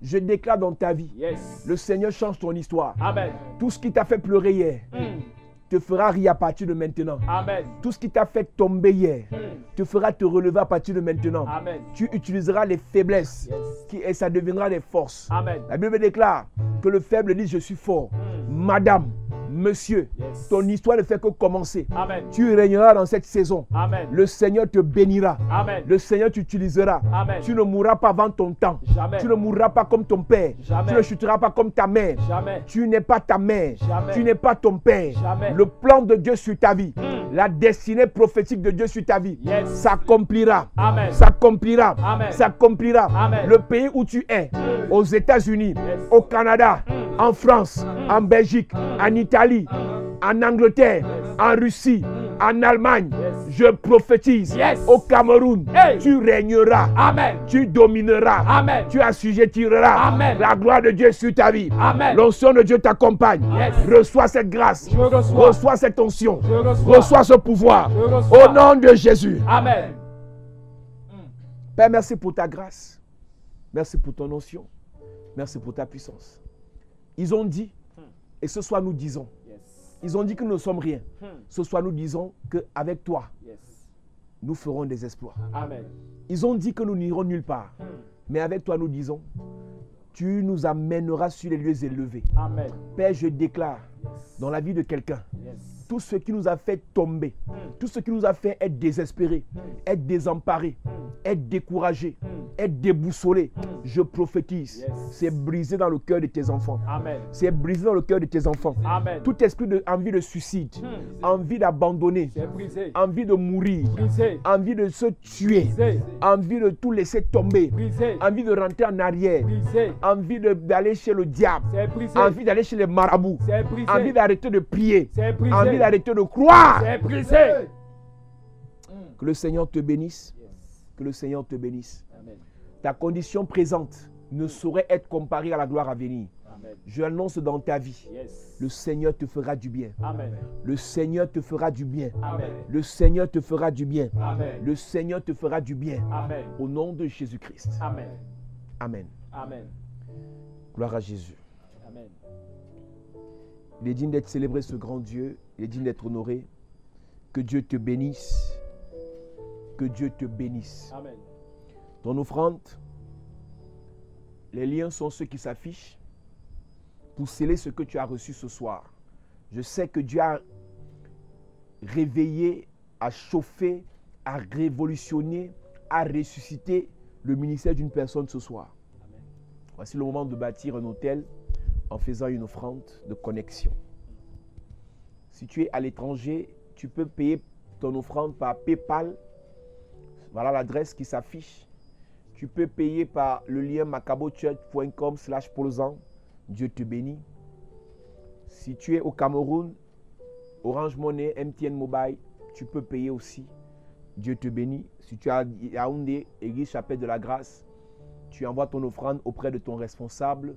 Je déclare dans ta vie, Yes. le Seigneur change ton histoire. Amen. Tout ce qui t'a fait pleurer hier te fera rire à partir de maintenant. Amen. Tout ce qui t'a fait tomber hier te fera te relever à partir de maintenant. Amen. Tu utiliseras les faiblesses et ça deviendra des forces. Amen. La Bible déclare que le faible dit je suis fort. Madame, monsieur, Yes. ton histoire ne fait que commencer. Amen. Tu régneras dans cette saison. Amen. Le Seigneur te bénira. Amen. Le Seigneur t'utilisera. Amen. Tu ne mourras pas avant ton temps. Jamais. Tu ne mourras pas comme ton père. Jamais. Tu ne chuteras pas comme ta mère. Jamais. Tu n'es pas ta mère. Jamais. Tu n'es pas ton père. Jamais. Le plan de Dieu sur ta vie, la destinée prophétique de Dieu sur ta vie, Yes. s'accomplira. Amen. S'accomplira. Amen. S'accomplira. Amen. Le pays où tu es, aux États-Unis, au Canada, en France, en Belgique, en Italie, en Angleterre, en Russie, en Allemagne, je prophétise. Yes. Au Cameroun, Hey. tu régneras. Amen. Tu domineras. Amen. Tu assujettiras. Amen. La gloire de Dieu sur ta vie. Amen. L'onction de Dieu t'accompagne. Yes. Reçois cette grâce. Je reçois. Reçois cette onction. Je reçois. Reçois ce pouvoir. Je reçois. Au nom de Jésus. Amen. Père, merci pour ta grâce. Merci pour ton onction. Merci pour ta puissance. Ils ont dit, et ce soir nous disons, Yes. ils ont dit que nous ne sommes rien. Ce soir nous disons qu'avec toi, Yes. nous ferons des exploits. Amen. Ils ont dit que nous n'irons nulle part. Mais avec toi, nous disons, tu nous amèneras sur les lieux élevés. Amen. Père, je déclare dans la vie de quelqu'un, Yes. tout ce qui nous a fait tomber, tout ce qui nous a fait être désespérés, être désemparés, être découragés, être déboussolés, je prophétise. Yes. C'est brisé dans le cœur de tes enfants. Amen. C'est brisé dans le cœur de tes enfants. Amen. Tout esprit d'envie de suicide, envie d'abandonner, C'est brisé. envie de mourir, Brisé. envie de se tuer, Brisé. envie de tout laisser tomber, Brisé. envie de rentrer en arrière, Brisé. envie d'aller chez le diable, C'est brisé. envie d'aller chez les marabouts, C'est brisé. envie d'arrêter de prier, C'est brisé. envie d'arrêter de croire. C'est brisé. Que le Seigneur te bénisse. Que le Seigneur te bénisse. Amen. Ta condition présente ne saurait être comparée à la gloire à venir. Amen. Je annonce dans ta vie, Yes. le Seigneur te fera du bien. Amen. Le Seigneur te fera du bien. Amen. Le Seigneur te fera du bien. Amen. Le Seigneur te fera du bien. Amen. Au nom de Jésus-Christ. Amen. Amen. Amen. Gloire à Jésus. Amen. Il est digne d'être célébré, ce grand Dieu. Il est digne d'être honoré. Que Dieu te bénisse. Que Dieu te bénisse. Amen. Ton offrande, les liens sont ceux qui s'affichent pour sceller ce que tu as reçu ce soir. Je sais que Dieu a réveillé, a chauffé, a révolutionné, a ressuscité le ministère d'une personne ce soir. Amen. Voici le moment de bâtir un hôtel en faisant une offrande de connexion. Si tu es à l'étranger, tu peux payer ton offrande par PayPal Voilà l'adresse qui s'affiche. Tu peux payer par le lien macabochurch.com/Polzan. Dieu te bénit. Si tu es au Cameroun, Orange Money, MTN Mobile, tu peux payer aussi. Dieu te bénit. Si tu es à Yaoundé, Église Chapelle de la Grâce, tu envoies ton offrande auprès de ton responsable.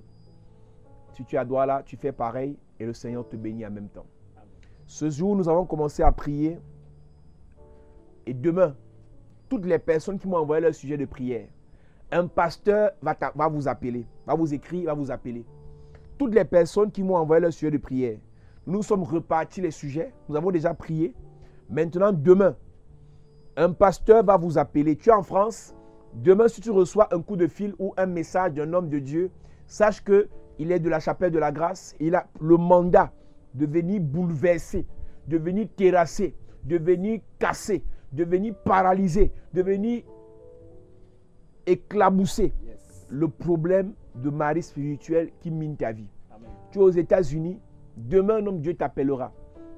Si tu es à Douala, tu fais pareil et le Seigneur te bénit en même temps. Ce jour, nous avons commencé à prier. Et demain, toutes les personnes qui m'ont envoyé leur sujet de prière, un pasteur va vous appeler, va vous écrire, va vous appeler. Toutes les personnes qui m'ont envoyé leur sujet de prière, nous sommes repartis les sujets, nous avons déjà prié. Maintenant, demain, un pasteur va vous appeler. Tu es en France, demain, si tu reçois un coup de fil ou un message d'un homme de Dieu, sache qu'il est de la Chapelle de la Grâce, il a le mandat de venir bouleverser, de venir terrasser, de venir casser, de venir paralyser, de venir éclabousser le problème de mari spirituel qui mine ta vie. Amen. Tu es aux États-Unis, demain un homme de Dieu t'appellera.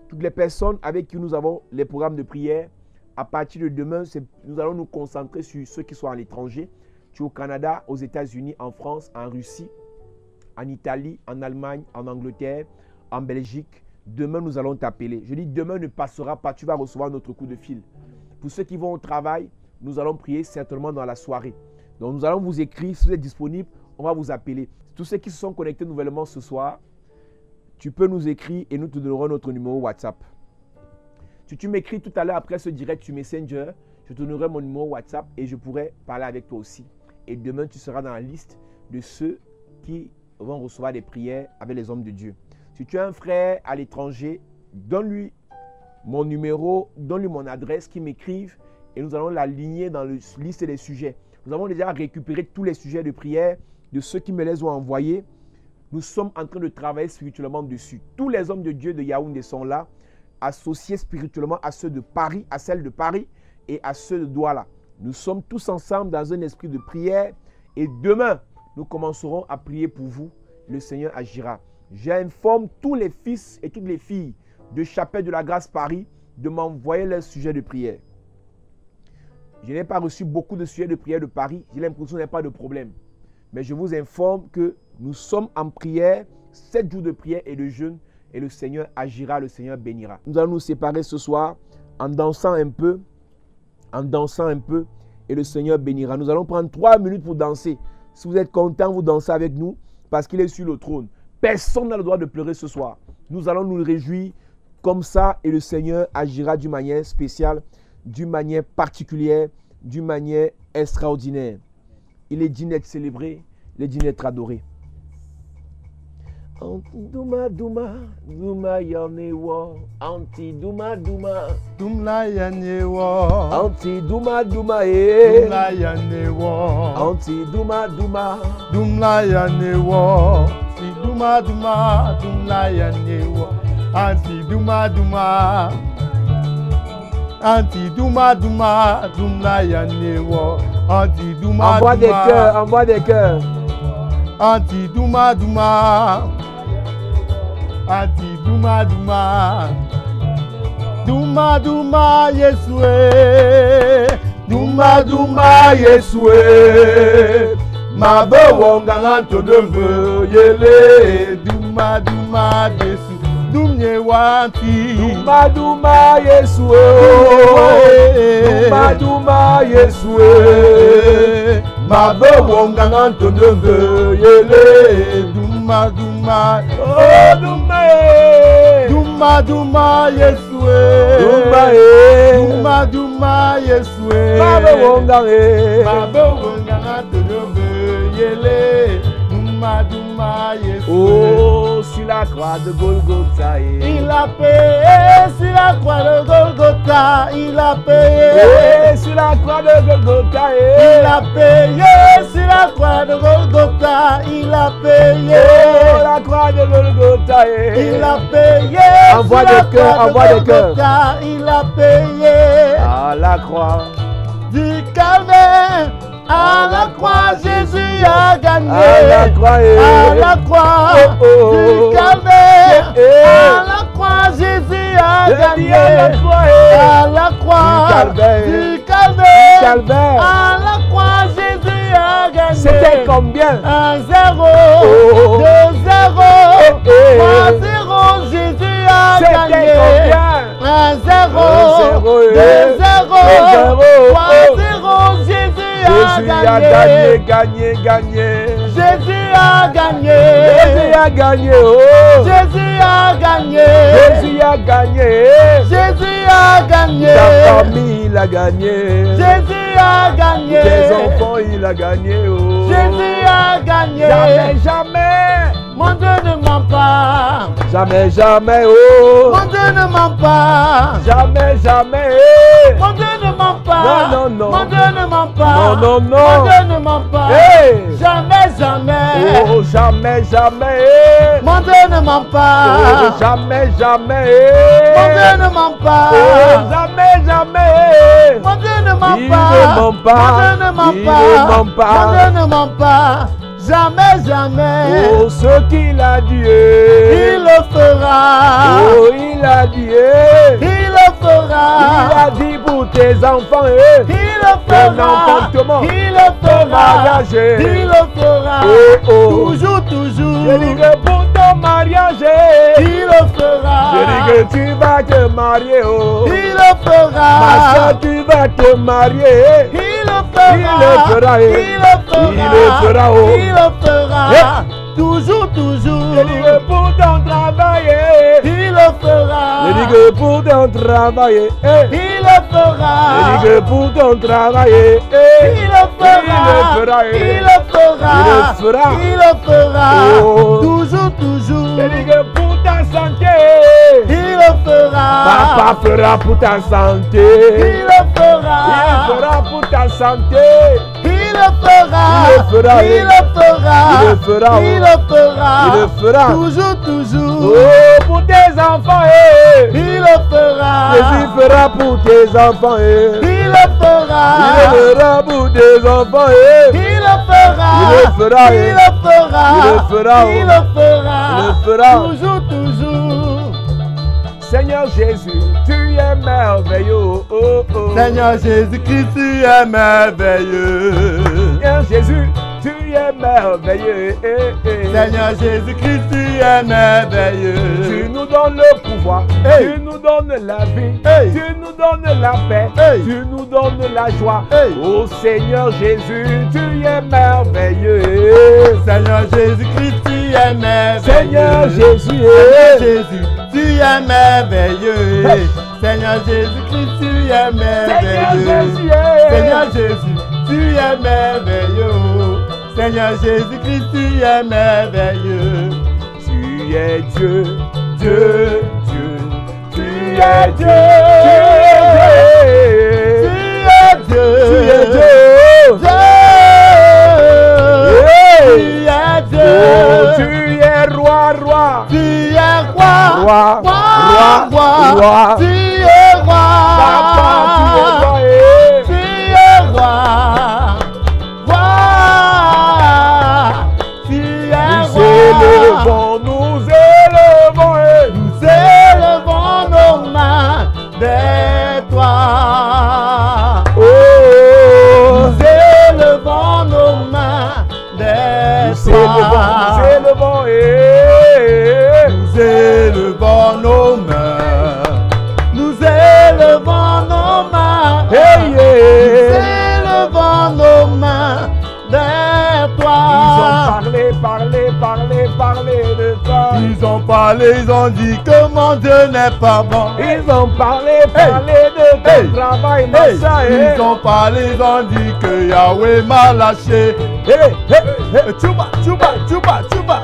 Toutes les personnes avec qui nous avons les programmes de prière, à partir de demain, nous allons nous concentrer sur ceux qui sont à l'étranger. Tu es au Canada, aux États-Unis, en France, en Russie, en Italie, en Allemagne, en Angleterre, en Belgique. Demain, nous allons t'appeler. Je dis demain ne passera pas, tu vas recevoir notre coup de fil. Pour ceux qui vont au travail, nous allons prier certainement dans la soirée. Donc nous allons vous écrire, si vous êtes disponible, on va vous appeler. Tous ceux qui se sont connectés nouvellement ce soir, tu peux nous écrire et nous te donnerons notre numéro WhatsApp. Si tu m'écris tout à l'heure après ce direct sur Messenger, je te donnerai mon numéro WhatsApp et je pourrai parler avec toi aussi. Et demain, tu seras dans la liste de ceux qui vont recevoir des prières avec les hommes de Dieu. Si tu as un frère à l'étranger, donne-lui mon numéro, donne-lui mon adresse, qu'il m'écrive et nous allons l'aligner dans la liste des sujets. Nous avons déjà récupéré tous les sujets de prière de ceux qui me les ont envoyés. Nous sommes en train de travailler spirituellement dessus. Tous les hommes de Dieu de Yaoundé sont là, associés spirituellement à ceux de Paris, à celles de Paris et à ceux de Douala. Nous sommes tous ensemble dans un esprit de prière et demain, nous commencerons à prier pour vous. Le Seigneur agira. J'informe tous les fils et toutes les filles de Chapelle de la Grâce Paris de m'envoyer leurs sujets de prière. Je n'ai pas reçu beaucoup de sujets de prière de Paris. J'ai l'impression qu'il n'y a pas de problème. Mais je vous informe que nous sommes en prière, 7 jours de prière et de jeûne. Et le Seigneur agira, le Seigneur bénira. Nous allons nous séparer ce soir en dansant un peu. Et le Seigneur bénira. Nous allons prendre 3 minutes pour danser. Si vous êtes content, vous dansez avec nous parce qu'il est sur le trône. Personne n'a le droit de pleurer ce soir. Nous allons nous réjouir comme ça et le Seigneur agira d'une manière spéciale, d'une manière particulière, d'une manière extraordinaire. Il est digne d'être célébré, il est digne d'être adoré. Anti-douma, douma, douma yanewa. Anti-douma, douma, Dumla yanewa. anti-douma, douma, eh. Dumla yanewa. Anti-douma, douma, Dumla yanewa. Si duma duma, dumla yanewa. Anti duma duma. Anti duma duma, dumla yanewa. Anti duma envoie des duma. cœurs, envoie des cœurs. Anti duma duma. Anti duma duma. Duma duma Yesue. Duma duma Yesue. Mabe wonganga todembe yele. Duma duma Yesu. Dumye wanti. Duma duma Yesue. Duma duma Yesue. Mabe wonganga todembe yele. Duma duma. Oh duma Duma duma Yesue. Duma duma Yesue. Mabe wonganga. Mabe wonganga todembe yele. Duma duma Yesue. Oh sur la croix de Golgotha. Il a payé sur la croix de Golgotha. Il a payé. Sur la croix de Golgotha. Il a payé sur la croix de Golgotha. Il a payé. Oh la croix de Golgotha. Il a payé. Envoie sur la des cœurs, croix de envoie des cœurs. Golgotha. Il a payé. À la croix. Du calvaire à la croix, Jésus a gagné. À la croix, à la croix, oh, oh, du calvaire, à la croix, Jésus a gagné. À la croix, à la croix, du calvaire, du calvaire, calvaire. À la croix, Jésus a gagné. C'était combien? 1-0, Oh. 2-0, Eh, 3-0, Jésus a C'était gagné. combien? 1-0, 2-0, 3-0, Jésus a gagné. Gagné. Jésus a gagné. Jésus a gagné. Oh. Jésus a gagné. Jésus a gagné. Jésus a gagné. Ta famille, il a gagné. Jésus a gagné. Tes enfants, il a gagné. Oh. Jésus a gagné. Jamais, jamais. Mon Dieu ne ment pas. Jamais, jamais. Oh. Mon Dieu ne ment pas. Jamais, jamais. Mon Dieu ne ment pas. Non, non, non. Mon Dieu ne ment pas. Non, non, non. Mon Dieu ne ment pas. Hey. Jamais, jamais. Oh, jamais, jamais. Mon Dieu ne ment pas. Oh, jamais, jamais. Mon Dieu ne ment pas. Oh, jamais, jamais. Mon Dieu ne ment Il pas. ne ment pas. Mon Dieu ne ment Il pas. ne ment pas. Mon Dieu ne ment pas. Jamais, jamais. Oh, ce qu'il a dit. Il le fera. Oh, il a dit. Il le fera. Il a dit pour tes enfants. Il le Ton fera. enfantement. Il le fera. mariage. Il le fera. Oh, oh. Toujours, toujours. Je dis que pour ton mariage. Il le fera. Je dis que tu vas te marier. Oh. Il le fera. Ma soeur, tu vas te marier. Il le fera. Il le fera. Il le fera. Il le fera. Oh. Il le fera. Toujours, toujours. Je dis que pour ton travail. Il le fera. Je dis que pour ton travail. Il le fera. Je dis que pour ton travail. Il le fera. Il le fera. Il le fera. Il le fera. Il le fera. Oh. Toujours, toujours. Je dis que pour ta santé. Il le fera. Papa fera pour ta santé. Il le fera. Il fera pour ta santé. Il le fera. Il le fera. Il le fera. Il le fera. Il le fera. Il le fera. Toujours, toujours. Oh, pour tes enfants. Il le fera. Jésus fera pour tes enfants. Il le fera. Il le fera pour tes enfants. Il le fera. Il le fera. Il le fera. Il le fera. Il le fera. Il le fera. Toujours, toujours. Seigneur Jésus, tu es merveilleux. Oh, oh, oh. Seigneur Jésus-Christ, tu es merveilleux. Seigneur Jésus, tu es merveilleux. Seigneur Jésus-Christ, tu es merveilleux. Tu nous donnes le pouvoir, Hey. tu nous donnes la vie, Hey. tu nous donnes la paix, Hey. tu nous donnes la joie. Hey. Oh Seigneur Jésus, tu es merveilleux. Seigneur Jésus-Christ, tu es merveilleux. Seigneur Jésus, Seigneur Jésus, tu es merveilleux. Seigneur Jésus-Christ, tu es merveilleux. Seigneur Jésus, tu es merveilleux. Seigneur Jésus-Christ, tu es merveilleux. tu es Dieu, Dieu, Dieu, tu es Dieu. tu es Dieu, Tu es Dieu. tu es Dieu. Dieu. Tu es Dieu. Oh, tu es roi, roi. Tu es roi. Roi, Roi. roi, roi. Tu es roi. Papa, tu es roi. Tu es roi. Roi. Tu es Nous roi. élevons, nous élevons. Nous élevons nos mains vers toi. Oh, Nous élevons nos mains vers nous toi. élevons, Nous élevons nos mains. Nous élevons nos mains. Hey, Nous yeah. élevons nos mains vers Ils toi. ont parlé de toi. Ils ont parlé, ils ont dit que mon Dieu n'est pas bon. Ils ont parlé de ton Hey. travail, Hey, Massa. ils ont parlé, ils ont dit que Yahweh m'a lâché. Tchouba, tchouba, tchouba, tchouba.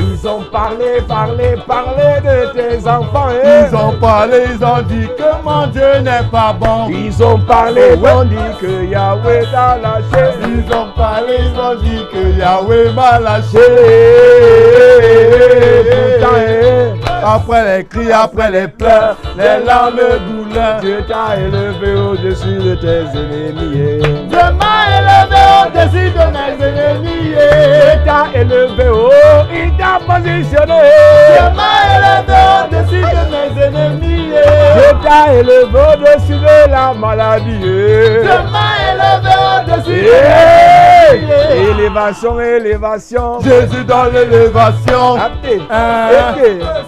Ils ont parlé de tes enfants. Ils ont parlé, ils ont dit que mon Dieu n'est pas bon. Ils ont parlé, ils ont dit que Yahweh t'a lâché. Ils ont parlé, ils ont dit que Yahweh m'a lâché. Après les cris, après les pleurs, les larmes douleurs, Dieu t'a élevé au-dessus de tes ennemis. Dieu m'a élevé au-dessus de mes ennemis. Dieu t'a élevé, oh, il t'a positionné. Dieu m'a élevé au-dessus de mes ennemis. Dieu t'a élevé au-dessus de la maladie. Dieu m'a élevé élevé au-dessus. Élévation, élévation. Jésus dans l'élévation. Appelez.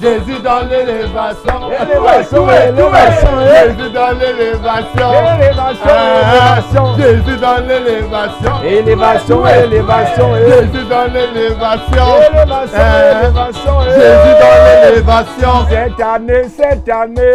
Jésus dans l'élévation. Élévation, élévation. Jésus dans l'élévation. Élévation, élévation. Jésus dans l'élévation. Élévation, élévation. Jésus dans l'élévation. Élévation, élévation. Jésus dans l'élévation. Cette année,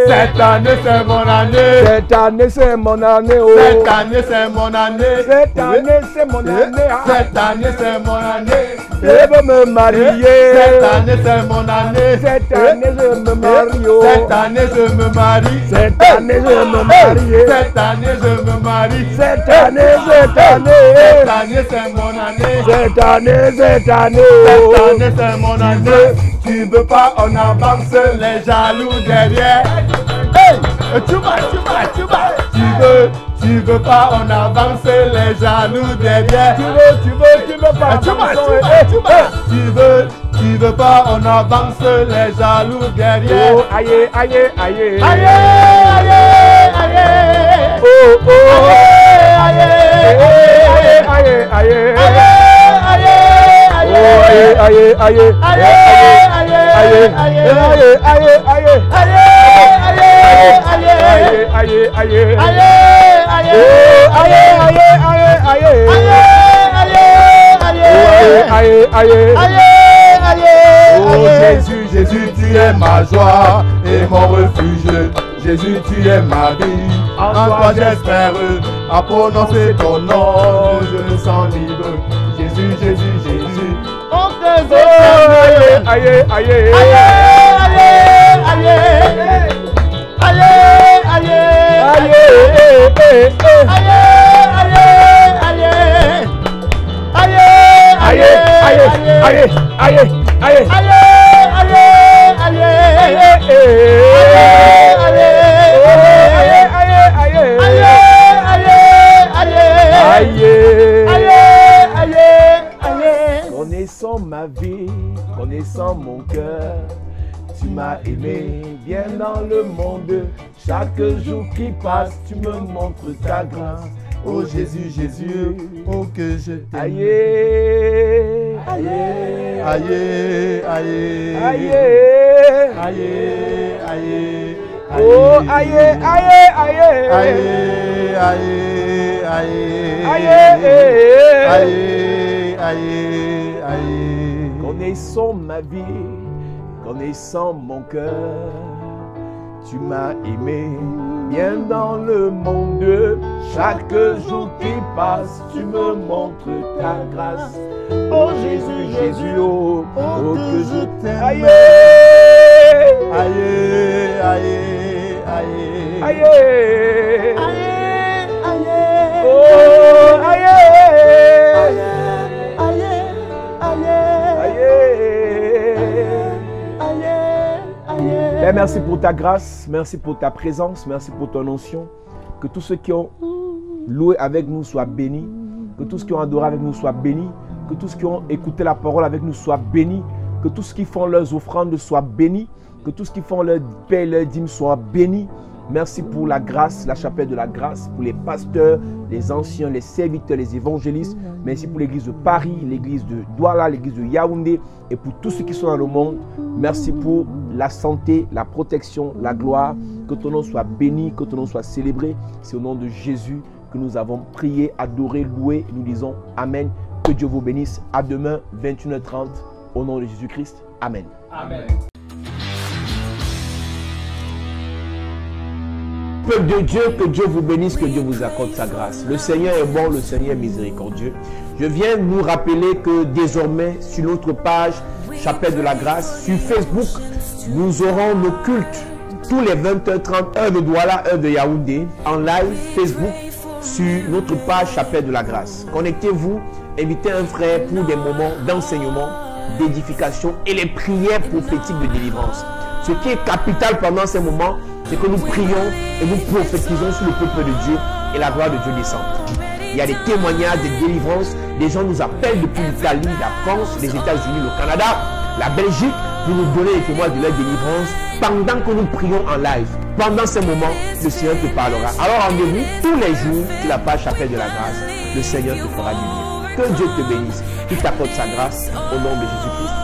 Cette année c'est mon année. cette année, c'est mon année. Oh. Cette année c'est mon année. Cette année, c'est mon année. Cette année c'est mon année. Je veux me marier. Cette année c'est mon année. Cette année, je me marie. Oh. Cette année je me marie. Cette année, je me marie. Cette année je me marie. Cette année, cette année. Cette année c'est mon année. Cette année, cette année. Cette année c'est mon année. Tu veux pas, on avance les jaloux derrière. Hey, tu veux pas, on avance les jaloux derrière. Tu veux pas. Tu veux pas, on avance les jaloux derrière. Oh, aïe, aïe, aïe. Aïe, aïe, aïe. Oh, oh. Aïe, Aïe, aïe, aïe. Aïe, aïe, aïe. Oh Jésus, Jésus, tu es ma joie et mon refuge. Jésus, tu es ma vie. En toi j'espère. À prononcer ton nom, je me sens libre. Jésus, Jésus, Jésus. On te veut. Aïe, aïe, aïe. Connaissant ma vie, connaissant mon cœur, tu m'as aimé bien dans le monde. Chaque jour qui passe, tu me montres ta grâce. Oh Jésus, Jésus, oh que je t'aime. Aïe, aïe, Aïe, aïe, aïe, aïe, aïe, oh aïe, aïe, aïe, aïe, aïe, aïe, aïe. Connaissant ma vie, connaissant mon cœur, tu m'as aimé bien dans le monde. Chaque jour qui passe, tu me montres ta grâce. Oh Jésus, Jésus, oh, oh que je t'aime. Aïe, Aïe, aïe, aïe, aïe, aïe, oh aïe, Père, merci pour ta grâce, merci pour ta présence, merci pour ton onction. Que tous ceux qui ont loué avec nous soient bénis. Que tous ceux qui ont adoré avec nous soient bénis. Que tous ceux qui ont écouté la parole avec nous soient bénis. Que tous ceux qui font leurs offrandes soient bénis. Que tous ceux qui font leur paix, leur dîme soient bénis. Merci pour la grâce, la chapelle de la grâce, pour les pasteurs, les anciens, les serviteurs, les évangélistes. Merci pour l'église de Paris, l'église de Douala, l'église de Yaoundé et pour tous ceux qui sont dans le monde. Merci pour la santé, la protection, la gloire. Que ton nom soit béni, que ton nom soit célébré. C'est au nom de Jésus que nous avons prié, adoré, loué. Nous disons Amen. Que Dieu vous bénisse. À demain, 21h30. Au nom de Jésus-Christ. Amen. Amen. Peuple de Dieu, que Dieu vous bénisse, que Dieu vous accorde sa grâce. Le Seigneur est bon, le Seigneur est miséricordieux. Je viens nous rappeler que désormais, sur notre page Chapelle de la Grâce, sur Facebook, nous aurons nos cultes tous les 20h30, heure de Douala, heure de Yaoundé, en live Facebook sur notre page Chapelle de la Grâce. Connectez-vous, invitez un frère pour des moments d'enseignement, d'édification et les prières prophétiques de délivrance. Ce qui est capital pendant ces moments, c'est que nous prions et nous prophétisons sur le peuple de Dieu et la gloire de Dieu descend. Il y a des témoignages, des délivrances. Des gens nous appellent depuis l'Italie, la France, les États-Unis, le Canada, la Belgique pour nous donner les témoignages de leur délivrance pendant que nous prions en live. pendant ces moments, le Seigneur te parlera. Alors rendez-vous tous les jours sur la page Chapelle de la Grâce. Le Seigneur te fera du bien. Que Dieu te bénisse. Il t'apporte sa grâce au nom de Jésus-Christ.